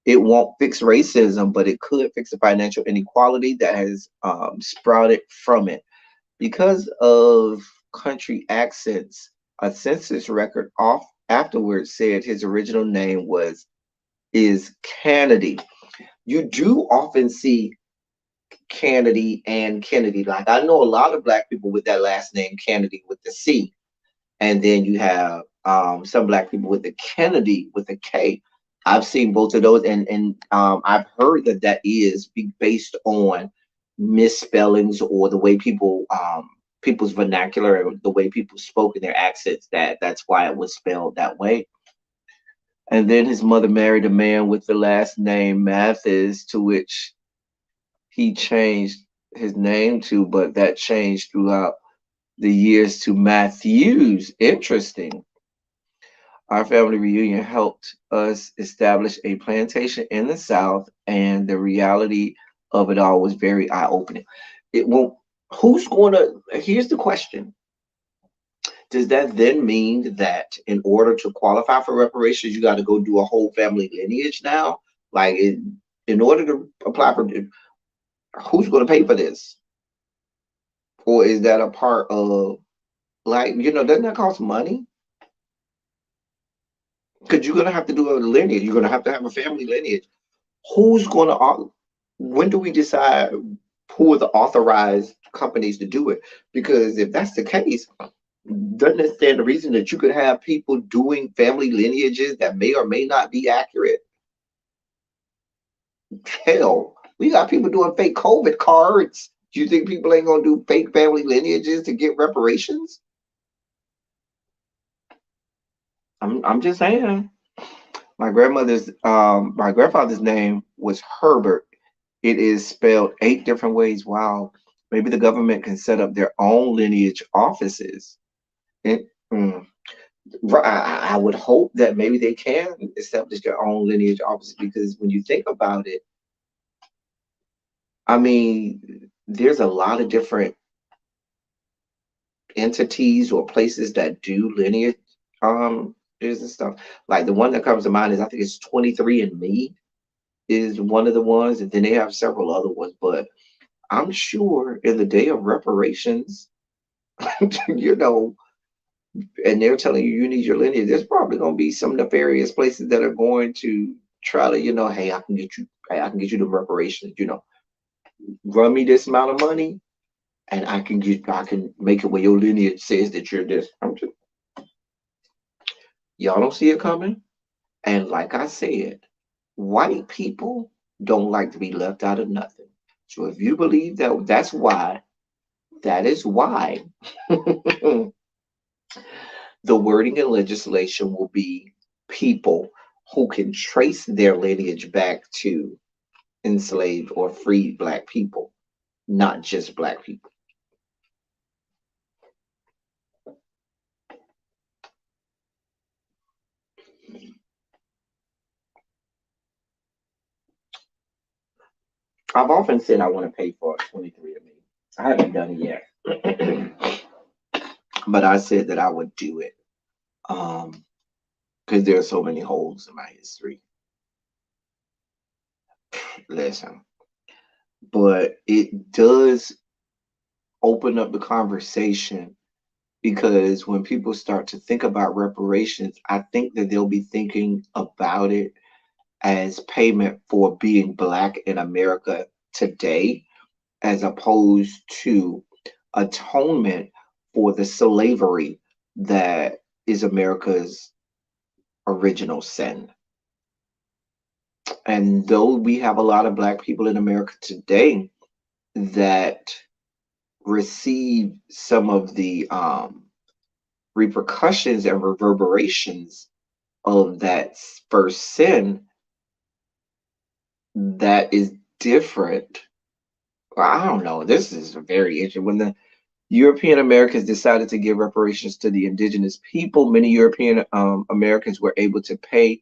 It won't fix racism, but it could fix the financial inequality that has sprouted from it. Because of country accents, a census record off afterwards said his original name was is Kennedy. You do often see Kennedy and Kennedy. Like I know a lot of Black people with that last name Kennedy with the C, and then you have some Black people with the Kennedy with the K. I've seen both of those, and I've heard that that is based on misspellings or the way people's vernacular and the way people spoke in their accents. That's why it was spelled that way. And then his mother married a man with the last name Mathis, to which he changed his name to, but that changed throughout the years to Matthews. Interesting. Our family reunion helped us establish a plantation in the South, and the reality of it all was very eye opening. It won't, who's going to, here's the question. Does that then mean that in order to qualify for reparations, you got to go do a whole family lineage now? Like, in order to apply for, who's going to pay for this? Or is that a part of? Like, doesn't that cost money? Because you're gonna have to do a lineage. You're gonna have a family lineage. Who's gonna? When do we decide who are the authorized companies to do it? Because if that's the case, doesn't it stand the reason that you could have people doing family lineages that may or may not be accurate? Hell, we got people doing fake COVID cards. Do you think people ain't gonna do fake family lineages to get reparations? I'm just saying. My grandfather's name was Herbert. It is spelled 8 different ways. Wow. Maybe the government can set up their own lineage offices. And, mm, I would hope that maybe they can establish their own lineage offices because when you think about it, I mean, there's a lot of different entities or places that do lineage is and stuff. Like the one that comes to mind is I think it's 23andMe is one of the ones, and then they have several other ones. But I'm sure in the day of reparations, you know, and they're telling you you need your lineage, there's probably going to be some nefarious places that are going to try to, hey, I can get you the reparations, run me this amount of money, and I can make it where your lineage says that you're this. Y'all don't see it coming. And like I said, white people don't like to be left out of nothing. So if you believe that that is why the wording in legislation will be people who can trace their lineage back to enslaved or freed black people, not just black people. I've often said I want to pay for 23andMe. I haven't done it yet, but I said that I would do it because there are so many holes in my history. Listen, but it does open up the conversation because when people start to think about reparations, I think that they'll be thinking about it as payment for being black in America today, as opposed to atonement for the slavery that is America's original sin. And though we have a lot of black people in America today that receive some of the repercussions and reverberations of that first sin, that is different. Well, I don't know. This is very interesting. When the European Americans decided to give reparations to the indigenous people, many European Americans were able to pay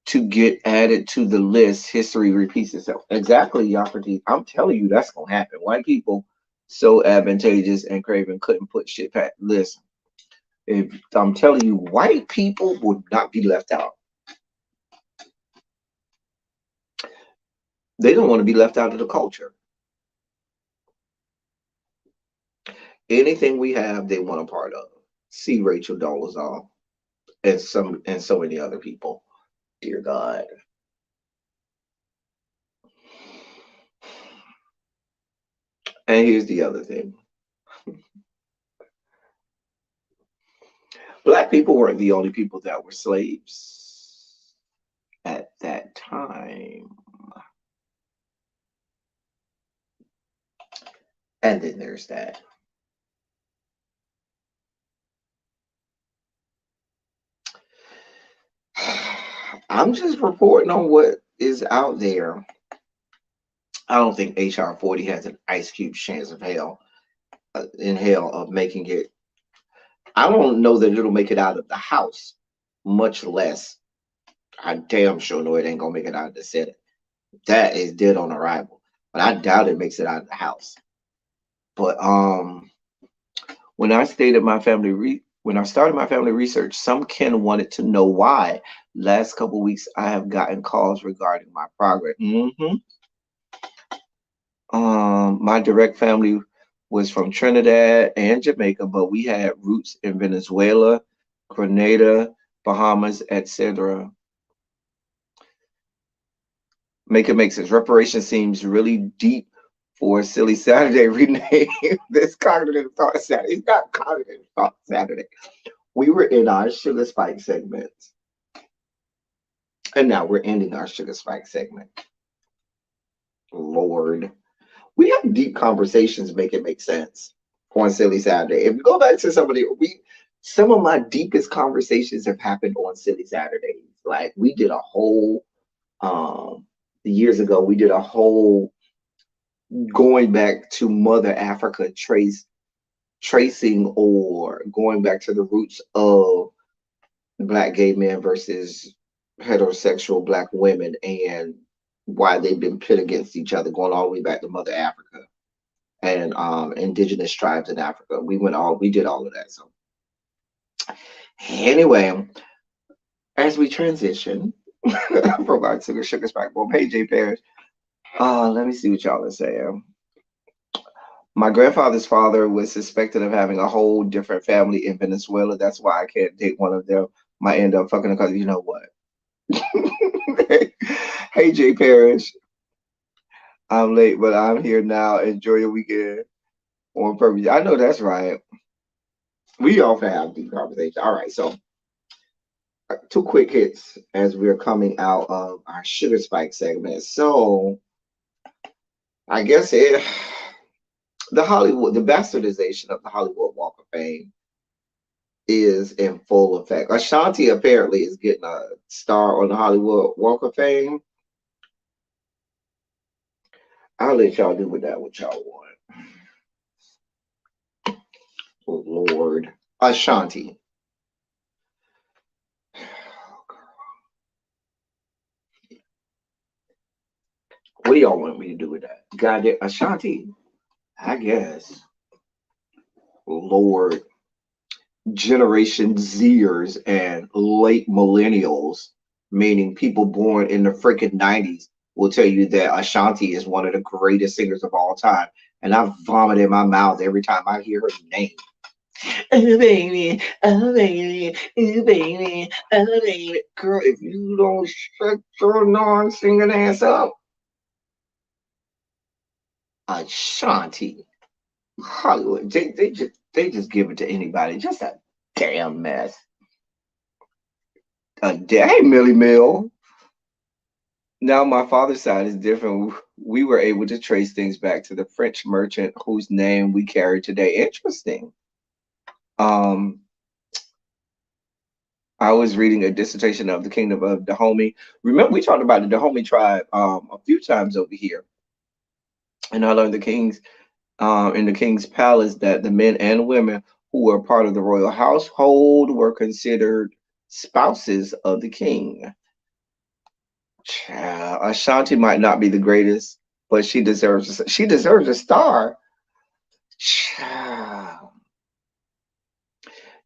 to get added to the list. History repeats itself. Exactly, Yafferty. I'm telling you, that's gonna happen. White people so advantageous and craven couldn't put shit past. Listen, if I'm telling you, white people would not be left out. They don't want to be left out of the culture. Anything we have, they want a part of. See Rachel Dolezal and so many other people. Dear God. And here's the other thing. Black people weren't the only people that were slaves at that time. And then there's that. I'm just reporting on what is out there. I don't think HR 40 has an ice cube chance of hell in hell of making it. I don't know that it'll make it out of the House, much less. I damn sure know it ain't gonna make it out of the Senate. That is dead on arrival. But I doubt it makes it out of the House. But when I stated my when I started my family research, some kin wanted to know why. Last couple weeks, I have gotten calls regarding my progress. My direct family was from Trinidad and Jamaica, but we had roots in Venezuela, Grenada, Bahamas, etc. Make it make sense. Reparation seems really deep for a silly Saturday rename. This cognitive thought Saturday. It's not cognitive thought Saturday. We were in our sugar spike segment, and now we're ending our sugar spike segment. Lord, we have deep conversations. Make it make sense on silly Saturday. If you go back to some of my deepest conversations have happened on silly Saturdays. Like we did a whole years ago. We did a whole going back to Mother Africa tracing or going back to the roots of black gay men versus heterosexual black women and why they've been pit against each other, going all the way back to Mother Africa and indigenous tribes in Africa. We did all of that. So anyway, as we transition from our sugar spike bomb, hey Jay Parrish, let me see what y'all are saying. My grandfather's father was suspected of having a whole different family in Venezuela. That's why I can't date one of them. Might end up fucking because you know what? Hey Jay Parrish, I'm late, but I'm here now. Enjoy your weekend on purpose. I know that's right. We often have deep conversations. All right, so two quick hits as we're coming out of our sugar spike segment. So I guess the bastardization of the Hollywood Walk of Fame is in full effect. Ashanti apparently is getting a star on the Hollywood Walk of Fame. I'll let y'all do with that what y'all want. Oh Lord. Ashanti. What do y'all want me to do with that? Goddamn Ashanti? I guess. Lord. Generation Zers and late millennials, meaning people born in the freaking 90s, will tell you that Ashanti is one of the greatest singers of all time. And I vomit in my mouth every time I hear her name. Oh baby, oh baby, oh baby, oh baby. Girl, if you don't shut your non-singing ass up, Ashanti, Hollywood, they just give it to anybody. Just a damn mess. A day, Millie Mill. Now my father's side is different. We were able to trace things back to the French merchant whose name we carry today. Interesting. Um, I was reading a dissertation of the Kingdom of Dahomey. Remember, we talked about the Dahomey tribe a few times over here, and I learned the kings in the king's palace that the men and women who were part of the royal household were considered spouses of the king. Ashanti might not be the greatest, but she deserves a star. Child.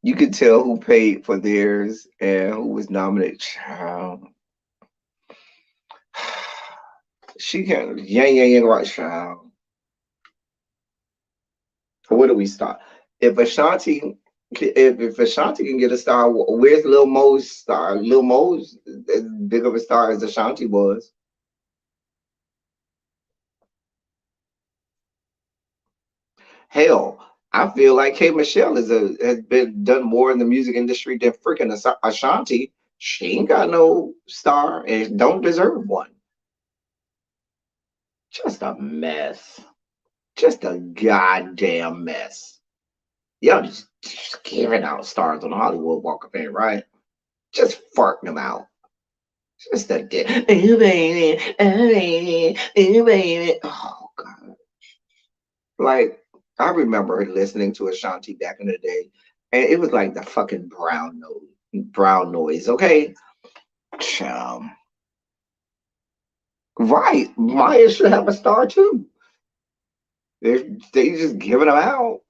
You could tell who paid for theirs and who was nominated. Child. She can yang right, child. Where do we start? If Ashanti if Ashanti can get a star, where's Lil Mo's star? Lil Mo's as big of a star as Ashanti was. Hell, I feel like K Michelle has been done more in the music industry than freaking Ashanti. She ain't got no star and don't deserve one. Just a mess. Just a goddamn mess. Y'all just giving out stars on the Hollywood Walk of Fame, right? Just farting them out. Just a dick. Oh baby, oh baby, oh baby. Oh god. Like I remember listening to Ashanti back in the day, and it was like the fucking brown noise. Okay, um, right. Maya should have a star too. They just giving them out.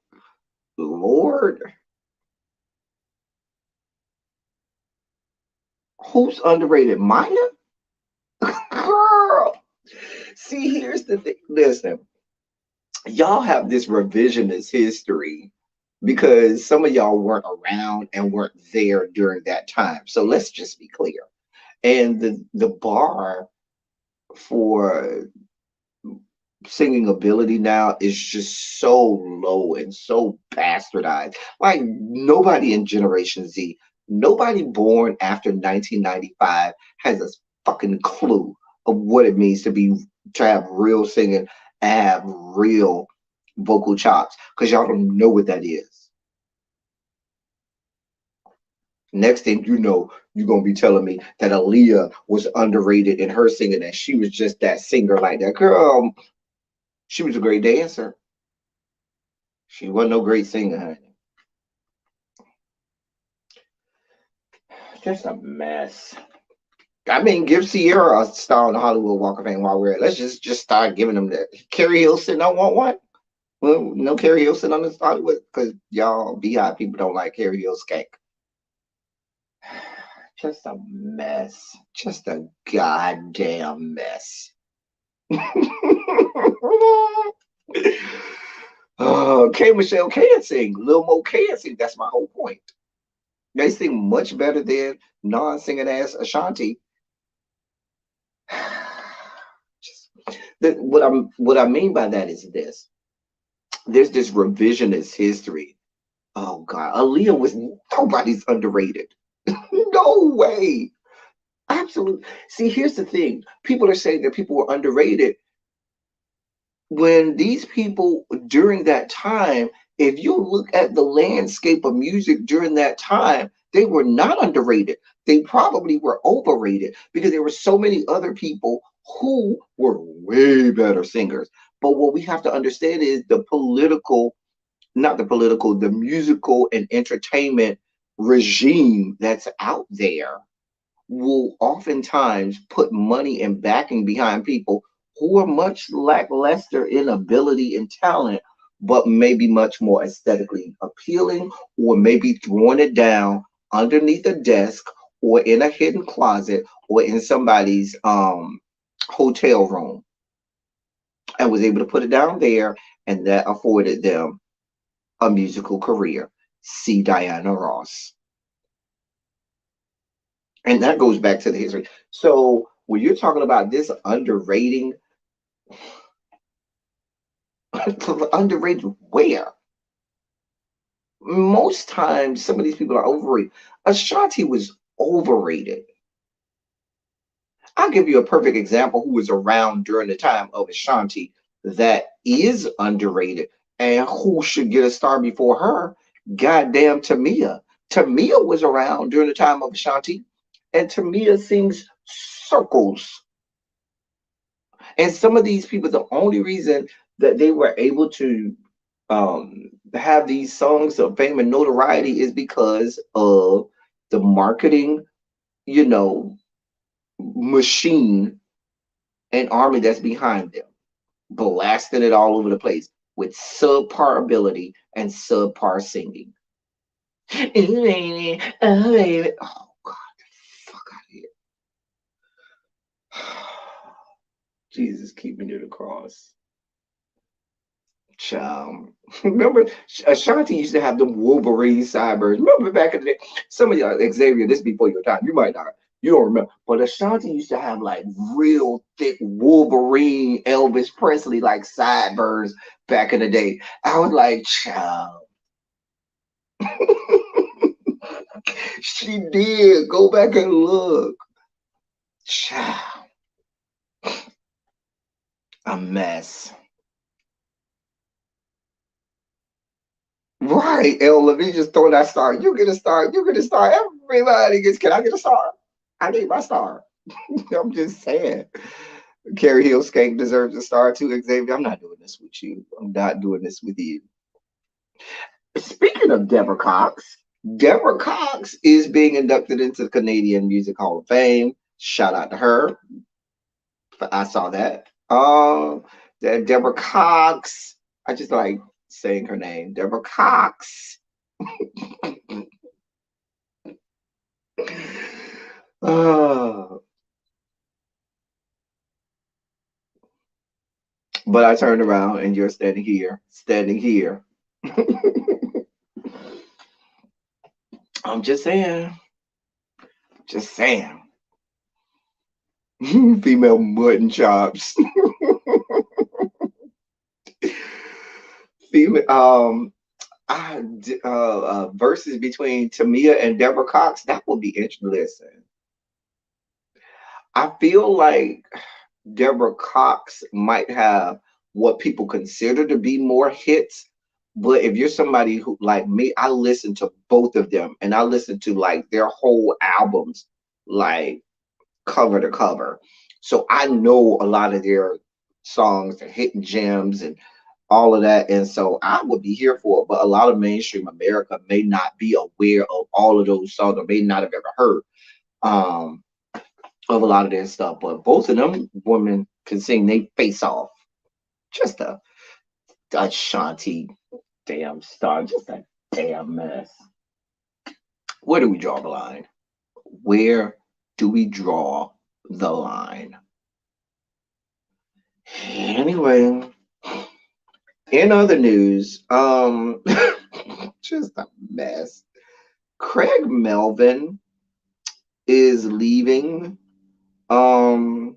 Lord, who's underrated? Maya, girl. See, here's the thing. Listen, y'all have this revisionist history because some of y'all weren't around and weren't there during that time. So let's just be clear. And the bar for singing ability now is just so low and so bastardized. Like nobody in Generation Z, nobody born after 1995 has a fucking clue of what it means to have real singing and have real vocal chops because y'all don't know what that is. Next thing you know, you're gonna be telling me that Aaliyah was underrated in her singing, and she was just that singer like that. Girl, she was a great dancer. She wasn't no great singer, honey. Just a mess. I mean, give Sierra a star on the Hollywood Walk of Fame while we're at. Let's just start giving them that. Carrie Hilson don't want one. Well, no Carrie Hilson on this Hollywood because y'all Beehive people don't like Carrie Hill skank. Just a mess. Just a goddamn mess. Oh, K Michelle can sing. Lil Mo can sing. That's my whole point. They sing much better than non-singing ass Ashanti. Just, what I mean by that is this. There's this revisionist history. Oh God, Aaliyah was nobody's underrated. No way. Absolutely. See, here's the thing. People are saying that people were underrated when these people during that time, if you look at the landscape of music during that time, they were not underrated. They probably were overrated because there were so many other people who were way better singers. But what we have to understand is not the political, the musical and entertainment regime that's out there will oftentimes put money and backing behind people who are much lackluster in ability and talent, but maybe much more aesthetically appealing, or maybe throwing it down underneath a desk or in a hidden closet or in somebody's hotel room and was able to put it down there, and that afforded them a musical career. See Diana Ross. And that goes back to the history. So when you're talking about this underrating, underrated where? Most times some of these people are overrated. Ashanti was overrated. I'll give you a perfect example who was around during the time of Ashanti that is underrated and who should get a star before her. Goddamn Tamia. Tamia was around during the time of Ashanti, and Tamia sings circles. And some of these people, the only reason that they were able to have these songs of fame and notoriety is because of the marketing, you know, machine and army that's behind them, blasting it all over the place with subpar ability and subpar singing. Oh, baby. Oh, baby. Oh, God, fuck out of here. Jesus, keep me near the cross. Remember, Ashanti used to have them Wolverine sideburns. Remember back in the day, some of y'all, Xavier, this before your time. You might not, you don't remember, but Ashanti used to have like real thick Wolverine, Elvis Presley like sideburns back in the day. I was like, child, she did. Go back and look, child, a mess. Right, El Levine just throw that star. You get a star. You get a star. Everybody gets. Can I get a star? I need my star. I'm just saying. Carrie Hill Skank deserves a star too, Xavier. I'm not doing this with you. I'm not doing this with you. Speaking of Deborah Cox is being inducted into the Canadian Music Hall of Fame. Shout out to her. I saw that. That Deborah Cox. I just like saying her name. Deborah Cox. Uh, But I turned around and you're standing here, standing here. I'm just saying, just saying. Female mutton chops. Female, versus between Tamia and Deborah Cox. That would be interesting. Listen, I feel like Deborah Cox might have what people consider to be more hits. But if you're somebody who like me, I listen to both of them and I listen to like their whole albums, like cover to cover. So I know a lot of their songs, their hidden gems and all of that. And so I would be here for it. But a lot of mainstream America may not be aware of all of those songs or may not have ever heard um of a lot of their stuff. But both of them women can sing they face off. Just a shanty damn star, just a damn mess. Where do we draw the line? Where do we draw the line? Anyway, in other news, just a mess. Craig Melvin is leaving MSNBC.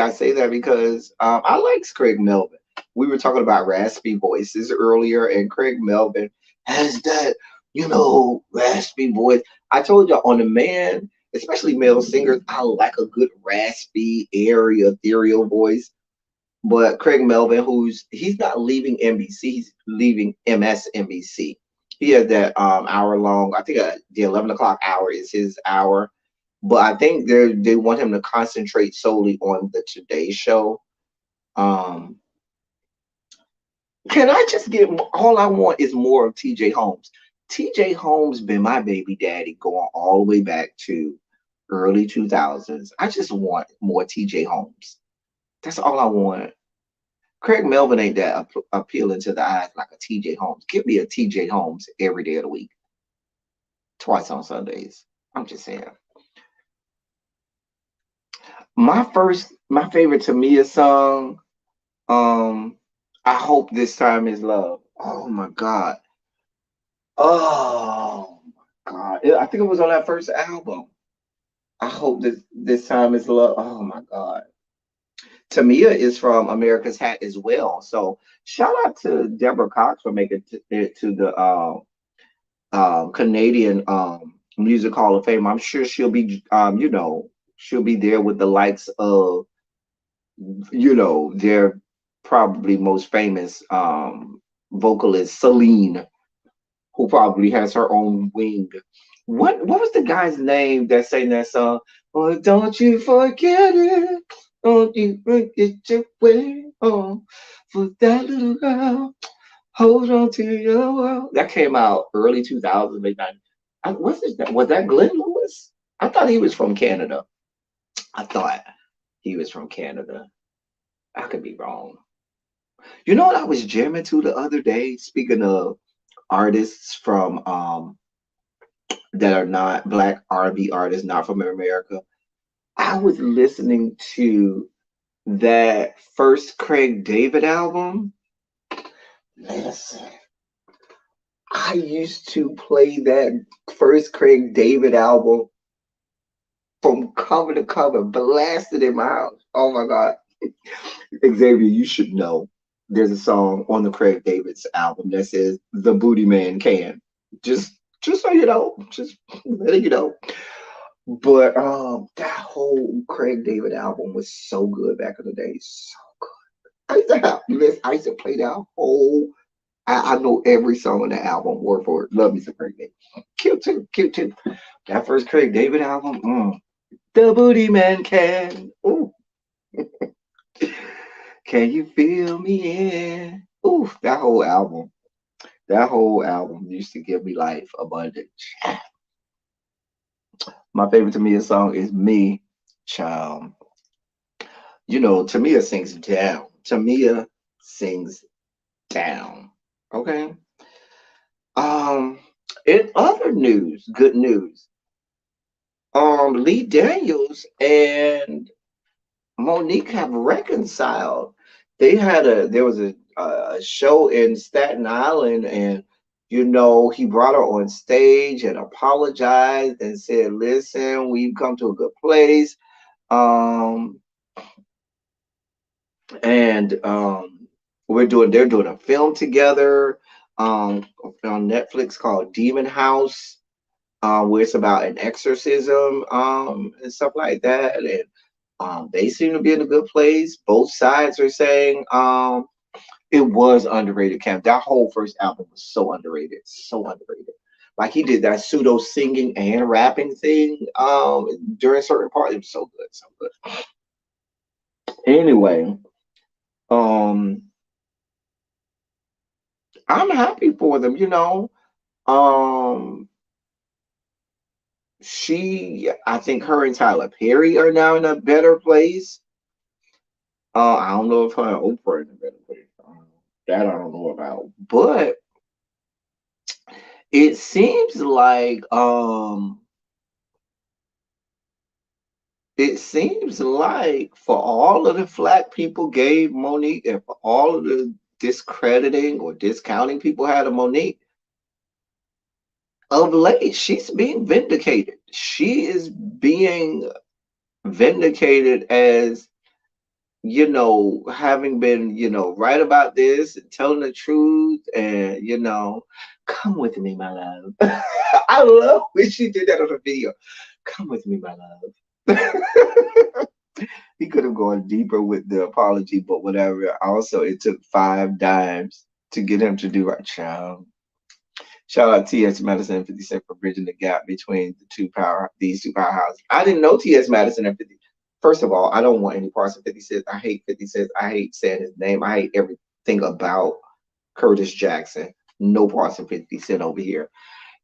I say that because I like Craig Melvin. We were talking about raspy voices earlier, and Craig Melvin has that, raspy voice. I told you on the man, especially male singers, I like a good raspy, airy, ethereal voice. But Craig Melvin, he's not leaving NBC, he's leaving MSNBC. He has that hour long. I think the 11 o'clock hour is his hour, but I think they want him to concentrate solely on the Today Show. Um, can I just get all I want is more of TJ Holmes. TJ Holmes been my baby daddy going all the way back to early 2000s. I just want more TJ Holmes. That's all I want. Craig Melvin ain't that appealing to the eyes like a TJ Holmes. Give me a TJ Holmes every day of the week, twice on Sundays. I'm just saying. My favorite Tamia song, um, I hope this time is love. Oh my God. Oh my God. I think it was on that first album. I hope this time is love. Oh my God. Tamia is from America's Hat as well. So shout out to Deborah Cox for making it to the Canadian Music Hall of Fame. I'm sure she'll be there with the likes of their probably most famous vocalist Celine, who probably has her own wing. What was the guy's name that sang that song? Oh, don't you forget it. Don't you forget your way home for that little girl. Hold on to your world. That came out early 2000s, late 90s. Was that Glenn Lewis? I thought he was from Canada. I thought he was from Canada. I could be wrong. You know what I was jamming to the other day? Speaking of artists from that are not black R&B artists, not from America. I was listening to that first Craig David album. Listen, I used to play that first Craig David album from cover to cover, blasted in my house. Oh my God. Xavier, you should know. There's a song on the Craig David's album that says "The Booty Man Can." Just so you know, just letting you know. But that whole Craig David album was so good back in the day. So good. I used to play that whole. I know every song on the album, word for word. Love me some Craig David. Cute too, cute too. That first Craig David album, The Booty Man Can. Ooh. Can you feel me in? Ooh, that whole album. That whole album used to give me life abundance. My favorite Tamia song is Me, Child. Tamia sings down. Tamia sings down. Okay. Um, in other news, good news. Lee Daniels and Monique have reconciled. there was a show in Staten Island, and he brought her on stage and apologized and said, "Listen, we've come to a good place." Um, and they're doing a film together on Netflix called Demon House, where it's about an exorcism and stuff like that. And they seem to be in a good place. Both sides are saying it was underrated. Cam, that whole first album was so underrated, so underrated. Like he did that pseudo singing and rapping thing during certain parts. It was so good, so good. Anyway, um, I'm happy for them. Um, I think her and Tyler Perry are now in a better place. I don't know if her and Oprah are in a better place. That I don't know about, but it seems like for all of the flack people gave Monique, and for all of the discrediting or discounting people had of Monique, of late she's being vindicated. She is being vindicated as having been, right about this and telling the truth and, come with me, my love. I love when she did that on the video. Come with me, my love. He could have gone deeper with the apology, but whatever. Also, it took 5 dimes to get him to do right, child. Shout out T.S. Madison and 50 Cent for bridging the gap between these two powerhouses. I didn't know T.S. Madison and 50. First of all, I don't want any parts of 50 Cent. I hate 50 Cent. I hate saying his name. I hate everything about Curtis Jackson. No parts of 50 Cent over here.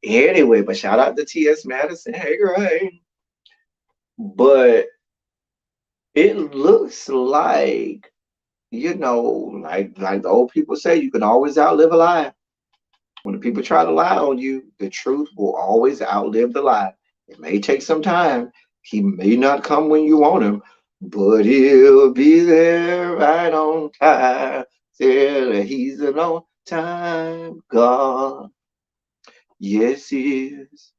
Anyway, but shout out to T.S. Madison. Hey, right. But it looks like, like the old people say, you can always outlive a lie. When the people try to lie on you, the truth will always outlive the lie. It may take some time. He may not come when you want him, but he'll be there right on time. Still, he's an on time God. Yes, he is.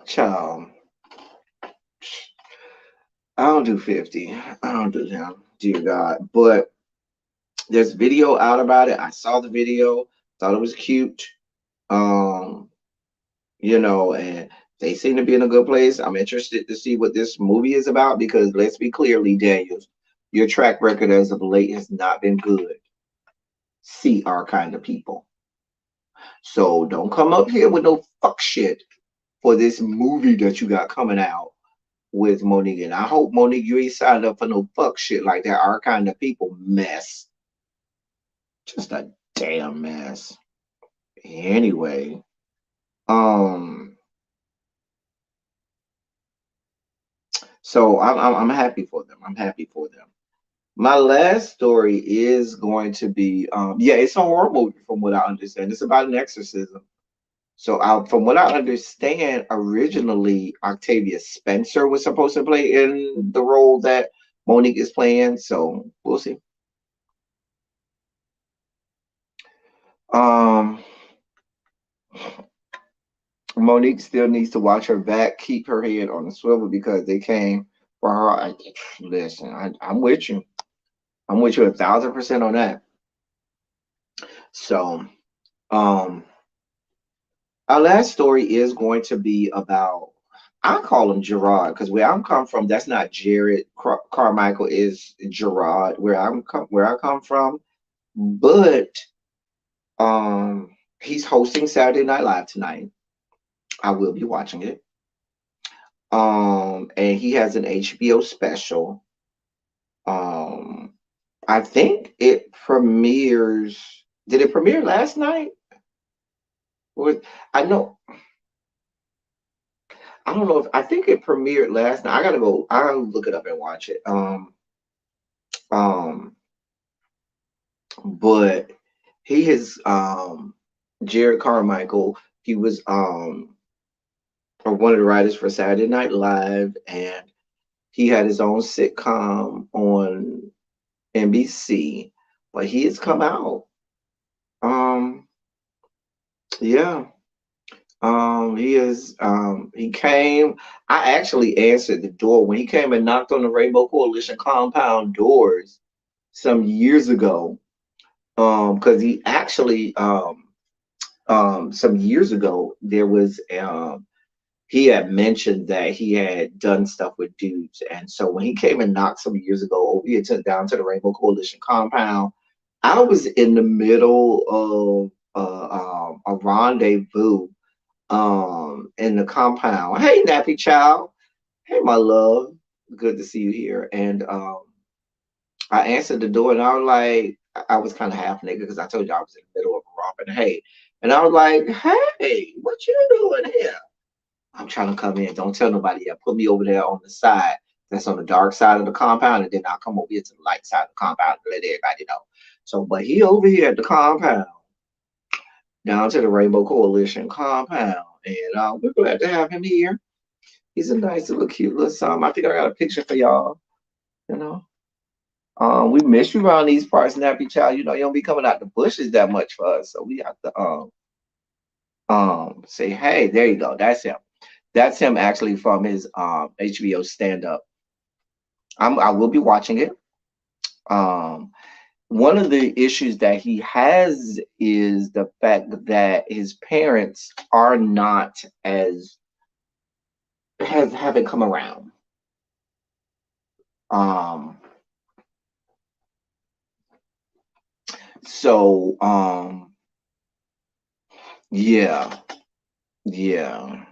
Child, I don't do 50. I don't do him. Dear God. But there's video out about it. I saw the video, thought it was cute. Um, and they seem to be in a good place. I'm interested to see what this movie is about because let's be clear, Lee Daniels, your track record as of late has not been good. See our kind of people. So don't come up here with no fuck shit for this movie that you got coming out with Monique. And I hope, Monique, you ain't signed up for no fuck shit like that. Our kind of people mess. Just a damn mess. Anyway, um, so I'm happy for them. I'm happy for them. My last story is going to be, yeah, it's a horror movie from what I understand. It's about an exorcism. So, from what I understand, originally Octavia Spencer was supposed to play in the role that Monique is playing. So we'll see. Um, Monique still needs to watch her back, keep her head on the swivel because they came for her. Listen, I'm with you. I'm with you 1,000% on that. So, um, our last story is going to be about, I call him Gerard because where I'm come from, that's not Jared Carmichael, is Gerard where I come from. But he's hosting Saturday Night Live tonight. I will be watching it. And he has an HBO special. Um, I think it premieres. Did it premiere last night? Or I know I don't know if I think it premiered last night. I gotta go. I'll look it up and watch it. Um, but he is Jared Carmichael. He was one of the writers for Saturday Night Live, and He had his own sitcom on NBC, but he has come out. Um, yeah. He came. I actually answered the door when he came and knocked on the Rainbow Coalition compound doors some years ago. Because he actually some years ago there was he had mentioned that he had done stuff with dudes, and so when he came and knocked some years ago over here down to the Rainbow Coalition compound, I was in the middle of a rendezvous in the compound. Hey, Nappy Child. Hey, my love. Good to see you here. And I answered the door, and I was like, I was kind of half naked because I told you I was in the middle of a romp and hey. And I was like, hey, what you doing here? I'm trying to come in. Don't tell nobody yet. Put me over there on the side. That's on the dark side of the compound, and then I'll come over here to the light side of the compound and let everybody know. So, but he over here at the compound, down to the Rainbow Coalition compound, and we're glad to have him here. He's a nice little cute little son. I think I got a picture for y'all. You know, we miss you around these parts, Nappy Child. You know, you don't be coming out the bushes that much for us, so we have to say, hey, there you go. That's him. That's him actually from his HBO stand up. I will be watching it. Um, one of the issues that he has is the fact that his parents are not as haven't come around. Um, so yeah, yeah.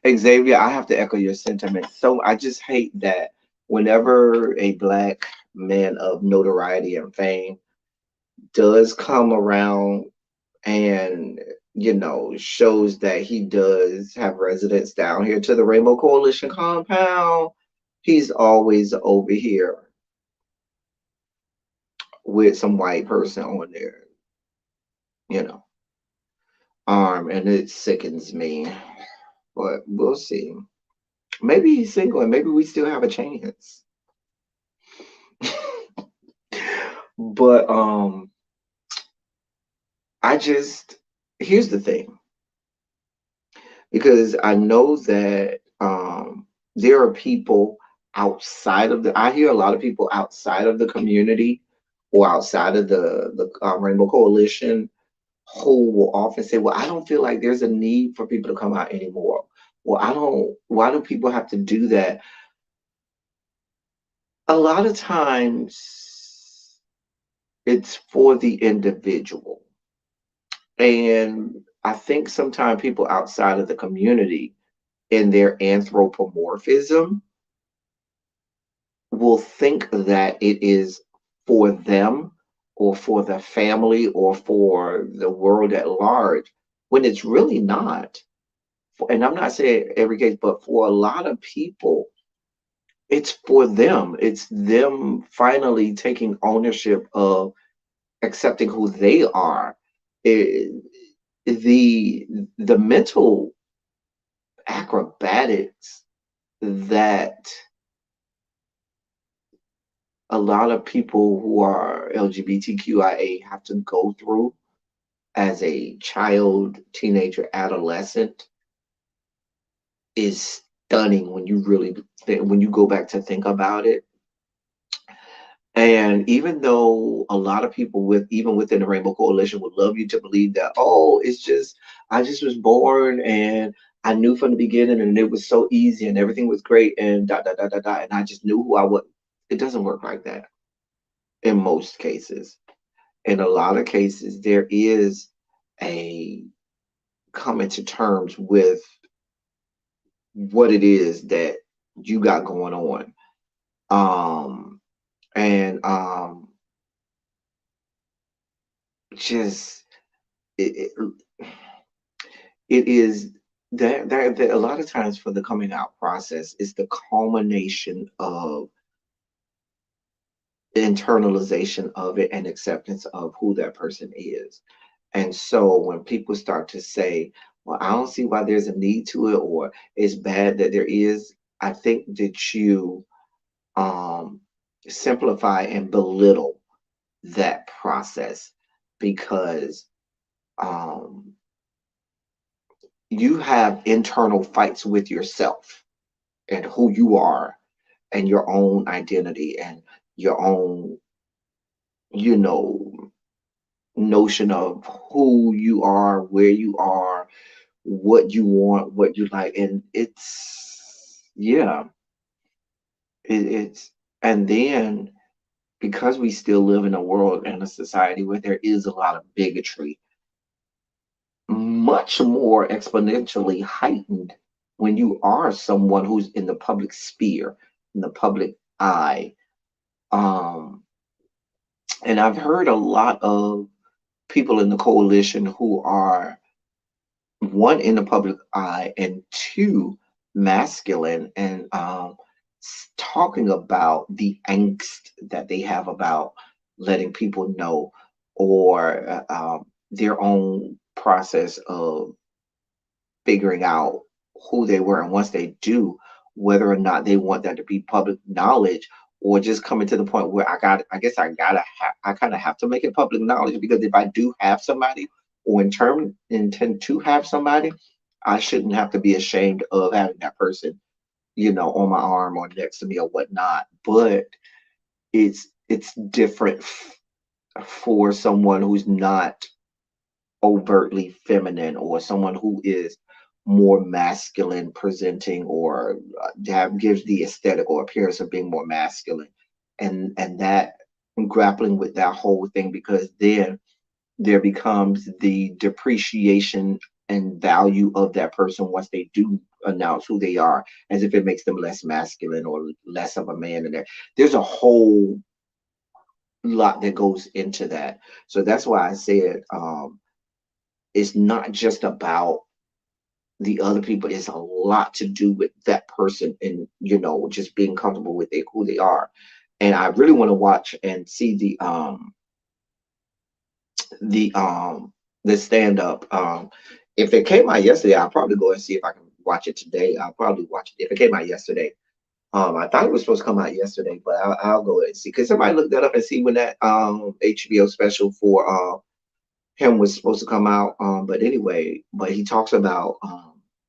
Xavier, I have to echo your sentiment. So I just hate that whenever a black man of notoriety and fame does come around and shows that he does have residence down here to the Rainbow Coalition compound, he's always over here with some white person on their, you know, arm, and it sickens me. But we'll see. Maybe he's single and maybe we still have a chance. But I just here's the thing, because I know that there are people outside of the I hear a lot of people outside of the community or outside of the Rainbow Coalition who will often say, well, I don't feel like there's a need for people to come out anymore. Well, I don't why do people have to do that? A lot of times it's for the individual. And I think sometimes people outside of the community in their anthropomorphism will think that it is for them or for the family or for the world at large when it's really not. And I'm not saying every case, but for a lot of people, it's for them. It's them finally taking ownership of accepting who they are. It, the mental acrobatics that a lot of people who are LGBTQIA have to go through as a child, teenager, adolescent is stunning when you really when you go back to think about it. And even though a lot of people even within the Rainbow Coalition would love you to believe that, oh, it's just I just was born and I knew from the beginning and it was so easy and everything was great and da da da da da and I just knew who I was. It doesn't work like that in most cases. In a lot of cases, there is a coming to terms with what it is that you got going on. And just it, it is that a lot of times for the coming out process is the culmination of internalization of it and acceptance of who that person is. And so when people start to say, well, I don't see why there's a need to it, or it's bad that there is. I think that you um, simplify and belittle that process because um, you have internal fights with yourself and who you are and your own identity and your own, you know, notion of who you are, where you are, what you want, what you like. And yeah, it's, and then because we still live in a world and a society where there is a lot of bigotry, much more exponentially heightened when you are someone who's in the public sphere, in the public eye. Um, and I've heard a lot of people in the coalition who are one in the public eye and two masculine and talking about the angst that they have about letting people know or their own process of figuring out who they were, and once they do, whether or not they want that to be public knowledge or just coming to the point where I guess I kind of have to make it public knowledge because if I do have somebody or intend to have somebody, I shouldn't have to be ashamed of having that person, on my arm or next to me or whatnot. But it's different for someone who's not overtly feminine or someone who is more masculine presenting or gives the aesthetic or appearance of being more masculine, and that grappling with that whole thing, because then there becomes the depreciation and value of that person once they do announce who they are, as if it makes them less masculine or less of a man. And there's a whole lot that goes into that. So that's why I said it's not just about the other people. It's a lot to do with that person and just being comfortable with who they are. And I really want to watch and see the um the stand up. If it came out yesterday, I'll probably go and see if I can watch it today. I'll probably watch it if it came out yesterday. I thought it was supposed to come out yesterday, but I'll go and see. Could somebody look that up and see when that HBO special for him was supposed to come out. But anyway, but he talks about,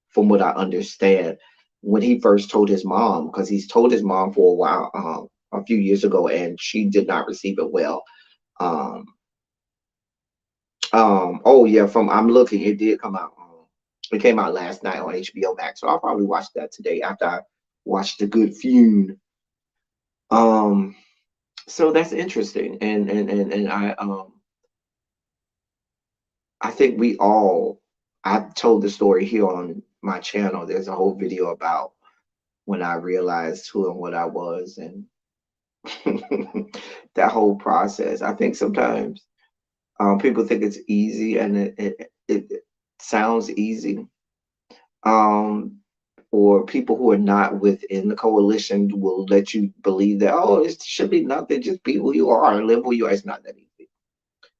from what I understand, when he first told his mom, because he's told his mom for a while, a few years ago, and she did not receive it well. Um, oh yeah, from I'm looking, it did come out. It came out last night on HBO Max, so I'll probably watch that today after I watch The Good Feud. Um, so that's interesting, and I think we all, I've told the story here on my channel. There's a whole video about when I realized who and what I was and that whole process. I think sometimes people think it's easy and it sounds easy. Um, or people who are not within the coalition will let you believe that, oh, it should be nothing. Just be who you are and live who you are. It's not that easy.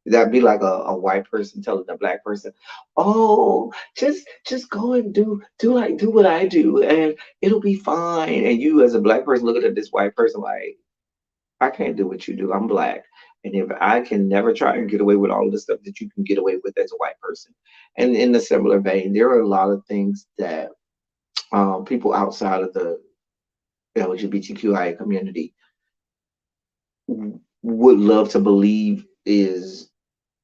That'd be like a white person telling a black person, "Oh, just go and do what I do, and it'll be fine." And you, as a black person, looking at this white person like, "I can't do what you do. I'm black, and if I can never try and get away with all the stuff that you can get away with as a white person." And in a similar vein, there are a lot of things that people outside of the LGBTQIA community would love to believe is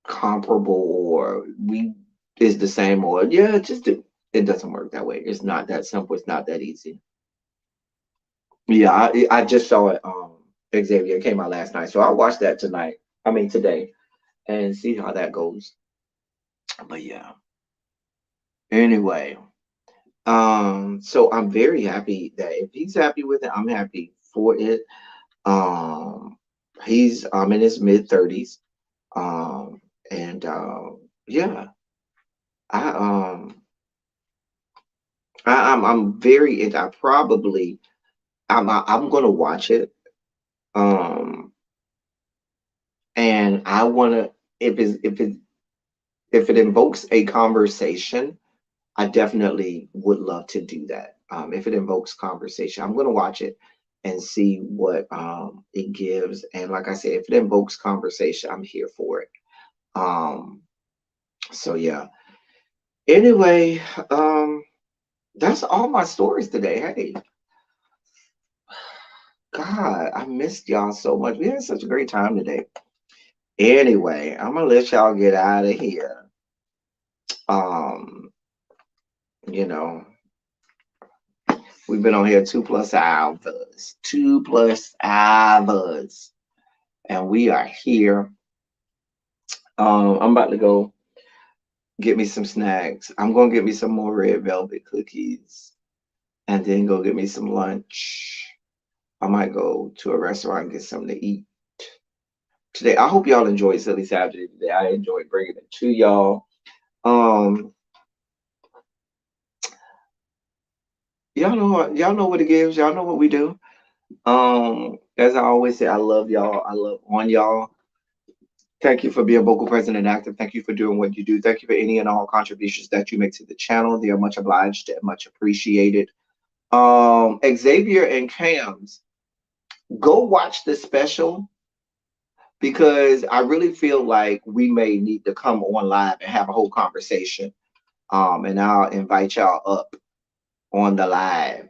comparable or we is the same, or yeah, just do. It doesn't work that way. It's not that simple. It's not that easy. Yeah, I just saw it. Xavier came out last night, so I'll watch that tonight. I mean today, and see how that goes. But yeah. Anyway, so I'm very happy that if he's happy with it, I'm happy for it. Um, he's in his mid 30s. Um, and yeah, I I'm very into. I probably I'm gonna watch it. Um, and I wanna if it invokes a conversation, I definitely would love to do that. If it invokes conversation, I'm going to watch it and see what it gives. And like I said, if it invokes conversation, I'm here for it. Um, so yeah. Anyway, that's all my stories today. Hey, God, I missed y'all so much. We had such a great time today. Anyway, I'm gonna let y'all get out of here. Um, you know, we've been on here 2+ hours, 2+ hours, and we are here. I'm about to go get me some snacks. I'm gonna get me some more red velvet cookies, and then go get me some lunch. I might go to a restaurant and get something to eat today. I hope y'all enjoyed Silly Saturday today. I enjoyed bringing it to y'all. Um, y'all know what it gives. Y'all know what we do. As I always say, I love y'all. I love on y'all. Thank you for being vocal, present, and active. Thank you for doing what you do. Thank you for any and all contributions that you make to the channel. They are much obliged and much appreciated. Xavier and Cams, go watch the special because I really feel like we may need to come on live and have a whole conversation. And I'll invite y'all up on the live.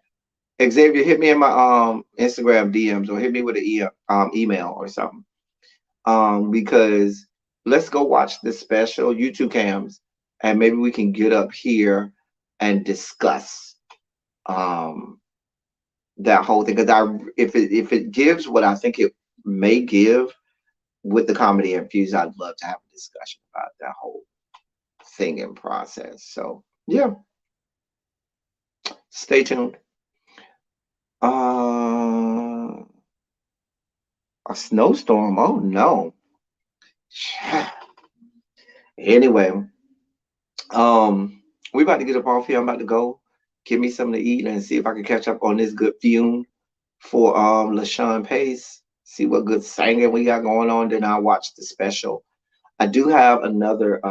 Xavier, hit me in my Instagram DMs or hit me with an email or something. Because let's go watch this special YouTube cams, and maybe we can get up here and discuss um that whole thing. Because if it gives what I think it may give with the comedy infused, I'd love to have a discussion about that whole thing and process. So yeah, stay tuned. Uh, a snowstorm. Oh no. Anyway, we about to get up off here. I'm about to go get me something to eat and see if I can catch up on this good fume for LaShawn Pace. See what good singing we got going on. Then I'll watch the special. I do have another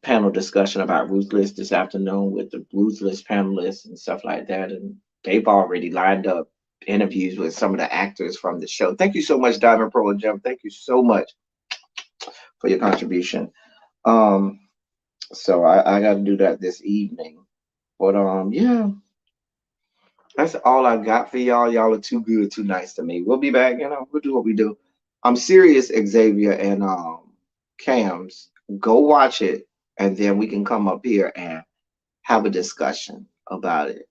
panel discussion about Ruthless this afternoon with the Ruthless panelists and stuff like that. And they've already lined up interviews with some of the actors from the show. Thank you so much, Diamond Pro and Jim. Thank you so much for your contribution. Um, so I got to do that this evening. But yeah, that's all I got for y'all. Y'all are too good, too nice to me. We'll be back. We'll do what we do. I'm serious, Xavier and Cams. Go watch it, and then we can come up here and have a discussion about it.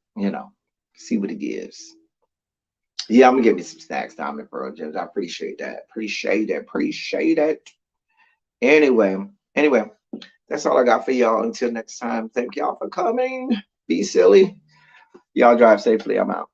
See what it gives. Yeah, I'm gonna get me some snacks down in Pearl Gyms. I appreciate that. Appreciate it. Appreciate it. Anyway, anyway, that's all I got for y'all. Until next time, thank y'all for coming. Be silly. Y'all drive safely. I'm out.